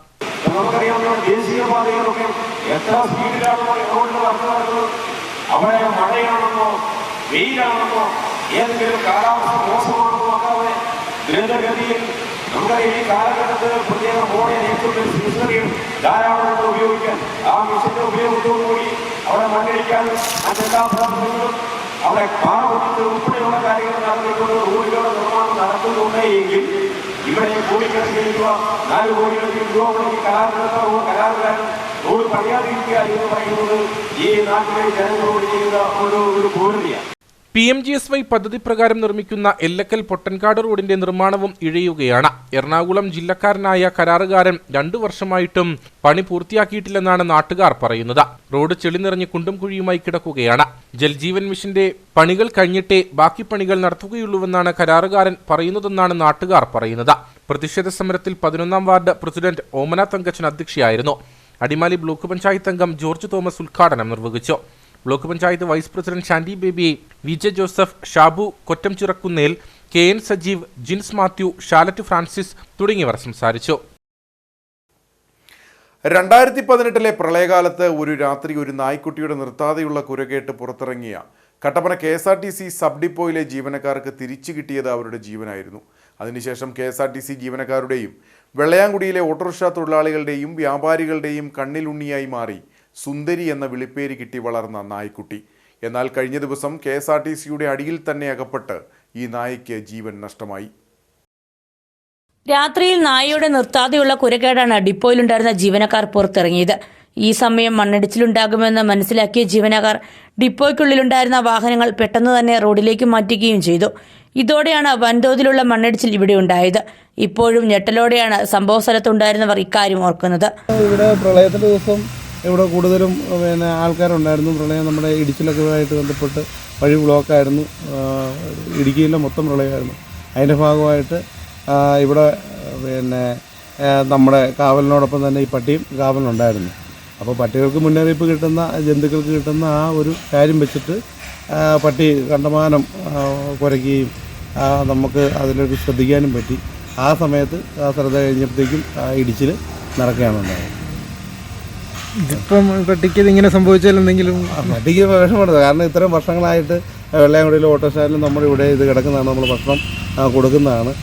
എത്ര സ്പീഡിലാണോ റോഡിൽ വർക്ക് നടക്കുന്നത്, അവിടെ മഴയാണെന്നോ വെയിലാണെന്നോ ഏതെങ്കിലും കാലാവസ്ഥ മോശമാണെന്നോ നോക്കാതെ ദ്രുതഗതിയിൽ നമ്മുടെ ഈ കാലഘട്ടത്തിൽ പ്രത്യേക മോഡൽ ഏറ്റവും മിഷനറിയും ധാരാളം ഉപയോഗിക്കാൻ ആ മിഷന്റെ ഉപയോഗത്തോടുകൂടി അവിടെ മണ്ണിടിക്കാൻ മറ്റെല്ലാ പ്രവർത്തനങ്ങളും അവിടെ പാറവെട്ടിൽ ഉൾപ്പെടെയുള്ള കാര്യങ്ങൾ നടത്തിക്കൊണ്ട് റോഡുകളുടെ നിർമ്മാണം നടത്തുന്നുണ്ടെങ്കിൽ ഇവിടെ കോടിക്കണക്കിന് രൂപ 4 കോടിക്കണക്കിന് രൂപ മുടക്കി കരാറുകാരൻ റോഡ് പണിയാതിരിക്കുക എന്ന് പറയുന്നത് ഈ നാട്ടിലെ ജനങ്ങളോട് ചെയ്യുന്ന ഒരു പൂർണ്ണതയാണ്. PMGSY പദ്ധതി പ്രകാരം നിർമ്മിക്കുന്ന എല്ലക്കൽ പൊട്ടൻകാട് റോഡിന്റെ നിർമ്മാണവും ഇഴയുകയാണ്. എറണാകുളം ജില്ലക്കാരനായ കരാറുകാരൻ 2 വർഷമായിട്ടും പണി പൂർത്തിയാക്കിയിട്ടില്ലെന്നാണ് നാട്ടുകാർ പറയുന്നത്. റോഡ് ചെളി നിറഞ്ഞ് കുണ്ടും കുഴിയുമായി കിടക്കുകയാണ്. ജൽജീവൻ മിഷന്റെ പണികൾ കഴിഞ്ഞിട്ടേ ബാക്കി പണികൾ നടത്തുകയുള്ളൂവെന്നാണ് കരാറുകാരൻ പറയുന്നതെന്നാണ് നാട്ടുകാർ പറയുന്നത്. പ്രതിഷേധ സമരത്തിൽ 11ാം വാർഡ് പ്രസിഡന്റ് ഓമന തങ്കച്ചൻ അധ്യക്ഷയായിരുന്നു. അടിമാലി ബ്ലോക്ക് പഞ്ചായത്ത് അംഗം ജോർജ് തോമസ് ഉദ്ഘാടനം നിർവഹിച്ചു. Block panchayat vice president Shandy Baby, VJ Joseph, Shabu Kottam Chirakkunnel, KN Sajeev, Jins Mathew, Shalet Francis തുടങ്ങിയവർ സംസാരിച്ചു. 2018 പ്രളയകാലത്ത് ഒരു രാത്രി ഒരു നായ്ക്കുട്ടിയുടെ നിർത്താതെയുള്ള കുരകേട്ട് പുറത്തിറങ്ങിയ കട്ടപ്പന KSRTC സബ് ഡിപ്പോയിലെ ജീവനക്കാർക്ക് തിരിച്ചു കിട്ടിയത് അവരുടെ ജീവനായിരുന്നു. അതിനുശേഷം KSRTC ജീവനക്കാരുടെയും വെള്ളയാങ്കുടിയിലെ ഓട്ടോറിക്ഷ തൊഴിലാളികളുടെയും വ്യാപാരികളുടെയും കണ്ണിലുണ്ണിയായി മാറി സുന്ദരി എന്ന വിളിപ്പേര് കിട്ടി വളർന്ന നായ്ക്കുട്ടി. എന്നാൽ കഴിഞ്ഞ ദിവസം KSRTCയുടെ അടിയിൽ തന്നെ അകപ്പെട്ട് ഈ നായ്ക്ക് ജീവൻ നഷ്ടമായി. രാത്രിയിൽ നായയുടെ നിർത്താതെയുള്ള കുരകേടാണ് ഡിപ്പോയിലുണ്ടായിരുന്ന ജീവനക്കാർ പുറത്തിറങ്ങിയത്. ഈ സമയം മണ്ണിടിച്ചിലുണ്ടാകുമെന്ന് മനസ്സിലാക്കിയ ജീവനക്കാർ ഡിപ്പോയ്ക്കുള്ളിലുണ്ടായിരുന്ന വാഹനങ്ങൾ പെട്ടെന്ന് തന്നെ റോഡിലേക്ക് മാറ്റുകയും ചെയ്തു. ഇതോടെയാണ് വൻതോതിലുള്ള മണ്ണിടിച്ചിൽ ഇവിടെ ഉണ്ടായത്. ഇപ്പോഴും ഞെട്ടലോടെയാണ് സംഭവ സ്ഥലത്തുണ്ടായിരുന്നവർ ഇക്കാര്യം ഓർക്കുന്നത്. ഇവിടെ പ്രളയത്തിന്റെ ദിവസം ഇവിടെ കൂടുതലും ആൾക്കാരുണ്ടായിരുന്നു. പ്രളയം നമ്മുടെ ഇടുക്കിയിലൊക്കെ ആയിട്ട് ബന്ധപ്പെട്ട് വഴി ബ്ലോക്കായിരുന്നു. ഇടുക്കിയിലെ മൊത്തം പ്രളയമായിരുന്നു. അതിൻ്റെ ഭാഗമായിട്ട് ഇവിടെ നമ്മുടെ കാവലിനോടൊപ്പം തന്നെ ഈ പട്ടിയും കാവലിനുണ്ടായിരുന്നു. അപ്പോൾ പട്ടികൾക്ക് മുന്നറിയിപ്പ് കിട്ടുന്ന, ജന്തുക്കൾക്ക് കിട്ടുന്ന ആ ഒരു കാര്യം വെച്ചിട്ട് പട്ടി കണ്ടമാനം കുരയ്ക്കുകയും നമുക്ക് അതിലൊരു ശ്രദ്ധിക്കാനും പറ്റി. ആ സമയത്ത് ശ്രദ്ധ കഴിഞ്ഞപ്പോഴത്തേക്കും ഇടിച്ചിൽ നടക്കുകയാണ് ഉണ്ടായത്. ഇതിപ്പം പട്ടിക്ക് ഇതിങ്ങനെ സംഭവിച്ചാൽ എന്തെങ്കിലും പട്ടിക്ക് വിഷമമുണ്ട്. കാരണം ഇത്രയും വർഷങ്ങളായിട്ട് വെള്ളയാങ്കുടിയിലെ ഓട്ടോ സ്റ്റാൻഡിലും നമ്മുടെ ഇവിടെ ഇത് കിടക്കുന്നതാണ്, നമ്മൾ ഭക്ഷണം കൊടുക്കുന്നതാണ്.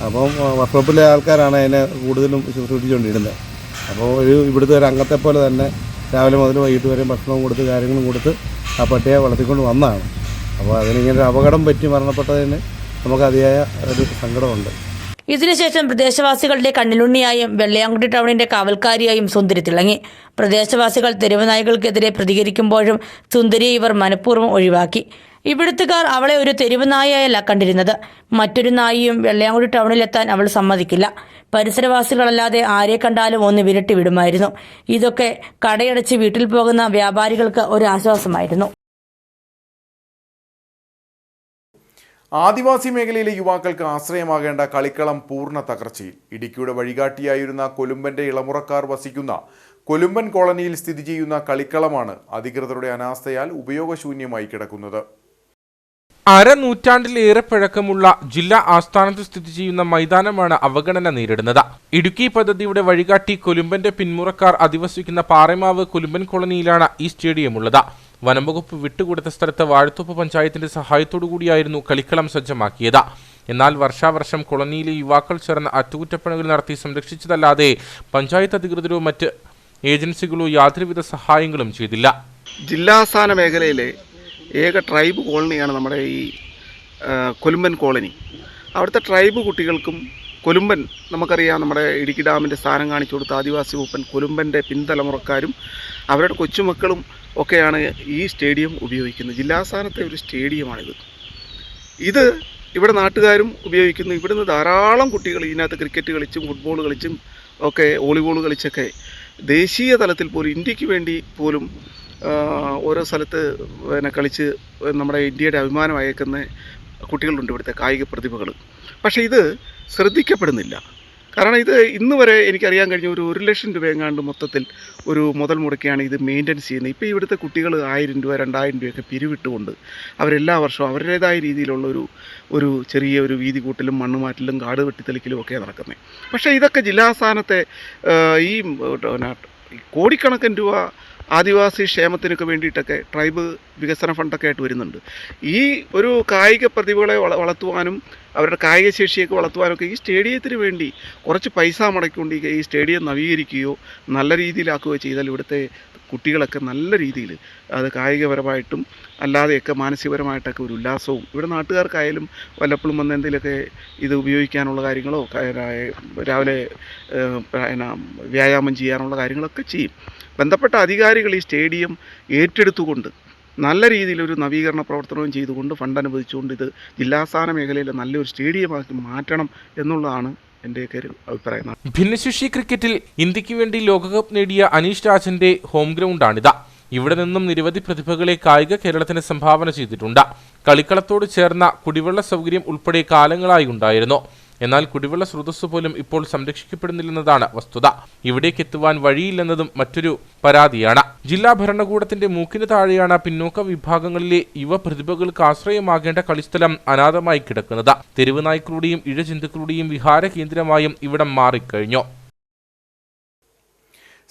അപ്പം വർക്ക്ഷോപ്പിലെ ആൾക്കാരാണ് അതിനെ കൂടുതലും ശുശ്രൂഷിച്ചുകൊണ്ടിരുന്നത്. അപ്പോൾ ഇവിടുത്തെ ഒരു അംഗത്തെ പോലെ തന്നെ രാവിലെ മുതൽ വൈകിട്ട് വരെ ഭക്ഷണവും കൊടുത്ത് കാര്യങ്ങളും കൊടുത്ത് ആ പട്ടിയെ വളർത്തിക്കൊണ്ട് വന്നതാണ്. അപ്പോൾ അതിനിങ്ങനെ ഒരു അപകടം പറ്റി മരണപ്പെട്ടതിന് നമുക്ക് അതിയായ ഒരു സങ്കടമുണ്ട്. ഇതിനുശേഷം പ്രദേശവാസികളുടെ കണ്ണിലുണ്ണിയായും വെള്ളയാങ്കുടി ടൗണിന്റെ കാവൽക്കാരിയായും സുന്ദരി തിളങ്ങി. പ്രദേശവാസികൾ തെരുവ് നായ്കൾക്കെതിരെ പ്രതികരിക്കുമ്പോഴും സുന്ദരിയെ ഇവർ മനഃപൂർവ്വം ഒഴിവാക്കി. ഇവിടുത്തുകാർ അവളെ ഒരു തെരുവ് നായയല്ല കണ്ടിരുന്നത്. മറ്റൊരു നായിയും വെള്ളയാങ്കുടി ടൗണിലെത്താൻ അവൾ സമ്മതിക്കില്ല. പരിസരവാസികളല്ലാതെ ആരെ കണ്ടാലും ഒന്ന് വിരട്ടി വിടുമായിരുന്നു. ഇതൊക്കെ കടയടച്ച് വീട്ടിൽ പോകുന്ന വ്യാപാരികൾക്ക് ഒരു ആശ്വാസമായിരുന്നു. ആദിവാസി മേഖലയിലെ യുവാക്കൾക്ക് ആശ്രയമാകേണ്ട കളിക്കളം പൂർണ്ണ തകർച്ചയിൽ. ഇടുക്കിയുടെ വഴികാട്ടിയായിരുന്ന കൊലുമ്പന്റെ ഇളമുറക്കാർ വസിക്കുന്ന കൊലുമ്പൻ കോളനിയിൽ സ്ഥിതി ചെയ്യുന്ന കളിക്കളമാണ് അധികൃതരുടെ അനാസ്ഥയാൽ ഉപയോഗശൂന്യമായി കിടക്കുന്നത്. അരനൂറ്റാണ്ടിലേറെ പഴക്കമുള്ള ജില്ലാ ആസ്ഥാനത്ത് സ്ഥിതി ചെയ്യുന്ന മൈതാനമാണ് അവഗണന നേരിടുന്നത്. ഇടുക്കി പദ്ധതിയുടെ വഴികാട്ടി കൊലുമ്പന്റെ പിന്മുറക്കാർ അധിവസിക്കുന്ന പാറേമാവ് കൊലുമ്പൻ കോളനിയിലാണ് ഈ സ്റ്റേഡിയം ഉള്ളത്. വനംവകുപ്പ് വിട്ടുകൊടുത്ത സ്ഥലത്ത് വാഴത്തോപ്പ് പഞ്ചായത്തിന്റെ സഹായത്തോടുകൂടിയായിരുന്നു കളിക്കളം സജ്ജമാക്കിയത്. എന്നാൽ വർഷാവർഷം കോളനിയിലെ യുവാക്കൾ ചേർന്ന് അറ്റകുറ്റപ്പണികൾ നടത്തി സംരക്ഷിച്ചതല്ലാതെ പഞ്ചായത്ത് അധികൃതരോ മറ്റ് ഏജൻസികളോ യാതൊരുവിധ സഹായങ്ങളും ചെയ്തില്ല. ജില്ലാസ്ഥാന മേഖലയിലെ ഏക ട്രൈബ് കോളനിയാണ് നമ്മുടെ ഈ കൊലുമ്പൻ കോളനി. അവിടുത്തെ ട്രൈബ് കുട്ടികൾക്കും കൊലുമ്പൻ, നമുക്കറിയാം നമ്മുടെ ഇടുക്കി ഡാമിൻ്റെ സ്ഥാനം കാണിച്ചു കൊടുത്ത ആദിവാസി മൂപ്പൻ കൊലുമ്പൻ്റെ പിൻതലമുറക്കാരും അവരുടെ കൊച്ചുമക്കളും ഒക്കെയാണ് ഈ സ്റ്റേഡിയം ഉപയോഗിക്കുന്നത്. ജില്ലാസ്ഥാനത്തെ ഒരു സ്റ്റേഡിയമാണിത്. ഇത് ഇവിടെ നാട്ടുകാരും ഉപയോഗിക്കുന്നു. ഇവിടുന്ന് ധാരാളം കുട്ടികൾ ഇതിനകത്ത് ക്രിക്കറ്റ് കളിച്ചും ഫുട്ബോൾ കളിച്ചും ഒക്കെ വോളിബോൾ കളിച്ചൊക്കെ ദേശീയ തലത്തിൽ പോലും ഇന്ത്യക്ക് വേണ്ടി പോലും ഓരോ സ്ഥലത്ത് കളിച്ച് നമ്മുടെ ഇന്ത്യയുടെ അഭിമാനം അയക്കുന്ന കുട്ടികളുണ്ട്, ഇവിടുത്തെ കായിക പ്രതിഭകൾ. പക്ഷേ ഇത് ശ്രദ്ധിക്കപ്പെടുന്നില്ല. കാരണം ഇത് ഇന്ന് വരെ എനിക്കറിയാൻ കഴിഞ്ഞ ഒരു 1 ലക്ഷം രൂപ എങ്ങാണ്ട് മൊത്തത്തിൽ ഒരു മുതൽ മുടക്കിയാണ് ഇത് മെയിൻ്റെനൻസ് ചെയ്യുന്നത്. ഇപ്പോൾ ഇവിടുത്തെ കുട്ടികൾ 1000 രൂപ 2000 രൂപയൊക്കെ പിരിവിട്ടുകൊണ്ട് അവരെല്ലാ വർഷവും അവരുടേതായ രീതിയിലുള്ള ഒരു ചെറിയ ഒരു വീതി കൂട്ടലും മണ്ണുമാറ്റലും കാട് വെട്ടിത്തെളിക്കലും ഒക്കെ നടക്കുന്നത്. പക്ഷേ ഇതൊക്കെ ജില്ലാസ്ഥാനത്തെ ഈ കോടിക്കണക്കിന് രൂപ ആദിവാസി ക്ഷേമത്തിനൊക്കെ വേണ്ടിയിട്ടൊക്കെ ട്രൈബ് വികസന ഫണ്ടൊക്കെ ആയിട്ട് വരുന്നുണ്ട്. ഈ ഒരു കായിക പ്രതിഭകളെ വളർത്തുവാനും അവരുടെ കായിക ശേഷിയൊക്കെ വളർത്തുവാനൊക്കെ ഈ സ്റ്റേഡിയത്തിന് വേണ്ടി കുറച്ച് പൈസ മുടക്കിക്കൊണ്ട് ഈ സ്റ്റേഡിയം നവീകരിക്കുകയോ നല്ല രീതിയിലാക്കുകയോ ചെയ്താൽ ഇവിടുത്തെ കുട്ടികളൊക്കെ നല്ല രീതിയിൽ അത് കായികപരമായിട്ടും അല്ലാതെയൊക്കെ മാനസികപരമായിട്ടൊക്കെ ഒരു ഉല്ലാസവും ഇവിടെ നാട്ടുകാർക്കായാലും വല്ലപ്പോഴും വന്ന് എന്തെങ്കിലുമൊക്കെ ഇത് ഉപയോഗിക്കാനുള്ള കാര്യങ്ങളോ രാവിലെ വ്യായാമം ചെയ്യാനുള്ള കാര്യങ്ങളൊക്കെ ചെയ്യും. ബന്ധപ്പെട്ട അധികാരികൾ ഈ സ്റ്റേഡിയം ഏറ്റെടുത്തുകൊണ്ട് നല്ല രീതിയിലൊരു നവീകരണ പ്രവർത്തനവും ചെയ്തുകൊണ്ട് ഫണ്ട് അനുവദിച്ചുകൊണ്ട് ഇത് ജില്ലാസ്ഥാന മേഖലയിലെ നല്ലൊരു സ്റ്റേഡിയമാക്കി മാറ്റണം എന്നുള്ളതാണ് എൻ്റെയൊക്കെ ഒരു അഭിപ്രായം. ഭിന്നശേഷി ക്രിക്കറ്റിൽ ഇന്ത്യക്ക് വേണ്ടി ലോകകപ്പ് നേടിയ അനീഷ് രാജിന്റെ ഹോം ഗ്രൗണ്ടാണിത്. ഇവിടെ നിന്നും നിരവധി പ്രതിഭകളെ കായിക കേരളത്തിന് സംഭാവന ചെയ്തിട്ടുണ്ട്. കളിക്കളത്തോട് ചേർന്ന കുടിവെള്ള സൗകര്യം ഉൾപ്പെടെ കാലങ്ങളായി ഉണ്ടായിരുന്നു. എന്നാൽ കുടിവെള്ള സ്രോതസ് പോലും ഇപ്പോൾ സംരക്ഷിക്കപ്പെടുന്നില്ലെന്നതാണ് വസ്തുത. ഇവിടേക്ക് എത്തുവാൻ വഴിയില്ലെന്നതും മറ്റൊരു പരാതിയാണ്. ജില്ലാ ഭരണകൂടത്തിന്റെ മൂക്കിന് താഴെയാണ് പിന്നോക്ക വിഭാഗങ്ങളിലെ യുവ പ്രതിഭകൾക്ക് ആശ്രയമാകേണ്ട കളിസ്ഥലം അനാഥമായി കിടക്കുന്നത്. തെരുവ് നായ്ക്കളുടെയും ഇഴജന്തുക്കളുടെയും വിഹാര കേന്ദ്രമായും ഇവിടം മാറിക്കഴിഞ്ഞു.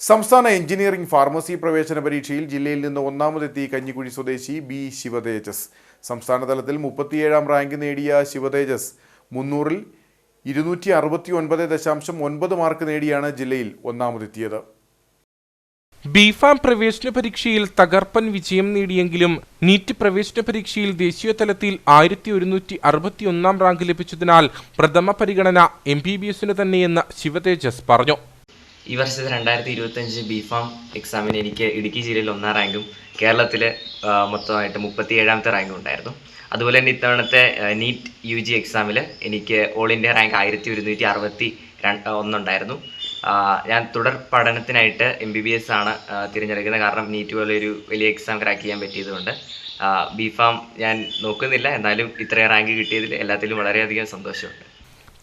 സംസ്ഥാന എഞ്ചിനീയറിംഗ് ഫാർമസി പ്രവേശന പരീക്ഷയിൽ ജില്ലയിൽ നിന്ന് ഒന്നാമതെത്തി കഞ്ഞിക്കുഴി സ്വദേശി ബി ശിവതേജസ്. സംസ്ഥാന തലത്തിൽ 37ാം റാങ്ക് നേടിയ ശിവതേജസ് 300-ൽ 269.9 മാർക്ക് നേടിയാണ് ജില്ലയിൽ ഒന്നാമതെത്തിയത്. ബിഫാം പ്രവേശന പരീക്ഷയിൽ തകർപ്പൻ വിജയം നേടിയെങ്കിലും നീറ്റ് പ്രവേശന പരീക്ഷയിൽ ദേശീയ തലത്തിൽ 1161 റാങ്ക് ലഭിച്ചതിനാൽ പ്രഥമ പരിഗണന MBBSന് തന്നെയെന്ന് ശിവതേജസ് പറഞ്ഞു. ഈ വർഷത്തെ 2025 ബിഫാം എക്സാമിന് എനിക്ക് ഇടുക്കി ജില്ലയിൽ 1ാം റാങ്കും കേരളത്തിൽ മൊത്തമായിട്ട് 37ാമത്തെ റാങ്കും ഉണ്ടായിരുന്നു. അതുപോലെ തന്നെ ഇത്തവണത്തെ നീറ്റ് UG എക്സാമിൽ എനിക്ക് ഓൾ ഇന്ത്യ റാങ്ക് 1161 ഉണ്ടായിരുന്നു. ഞാൻ തുടർ പഠനത്തിനായിട്ട് MBBS ആണ് തിരഞ്ഞെടുക്കുന്നത്. കാരണം നീറ്റ് പോലെ ഒരു വലിയ എക്സാം ക്രാക്ക് ചെയ്യാൻ പറ്റിയതുകൊണ്ട് ബിഫാം ഞാൻ നോക്കുന്നില്ല. എന്നാലും ഇത്രയും റാങ്ക് കിട്ടിയതിൽ എല്ലാത്തിലും വളരെയധികം സന്തോഷമുണ്ട്.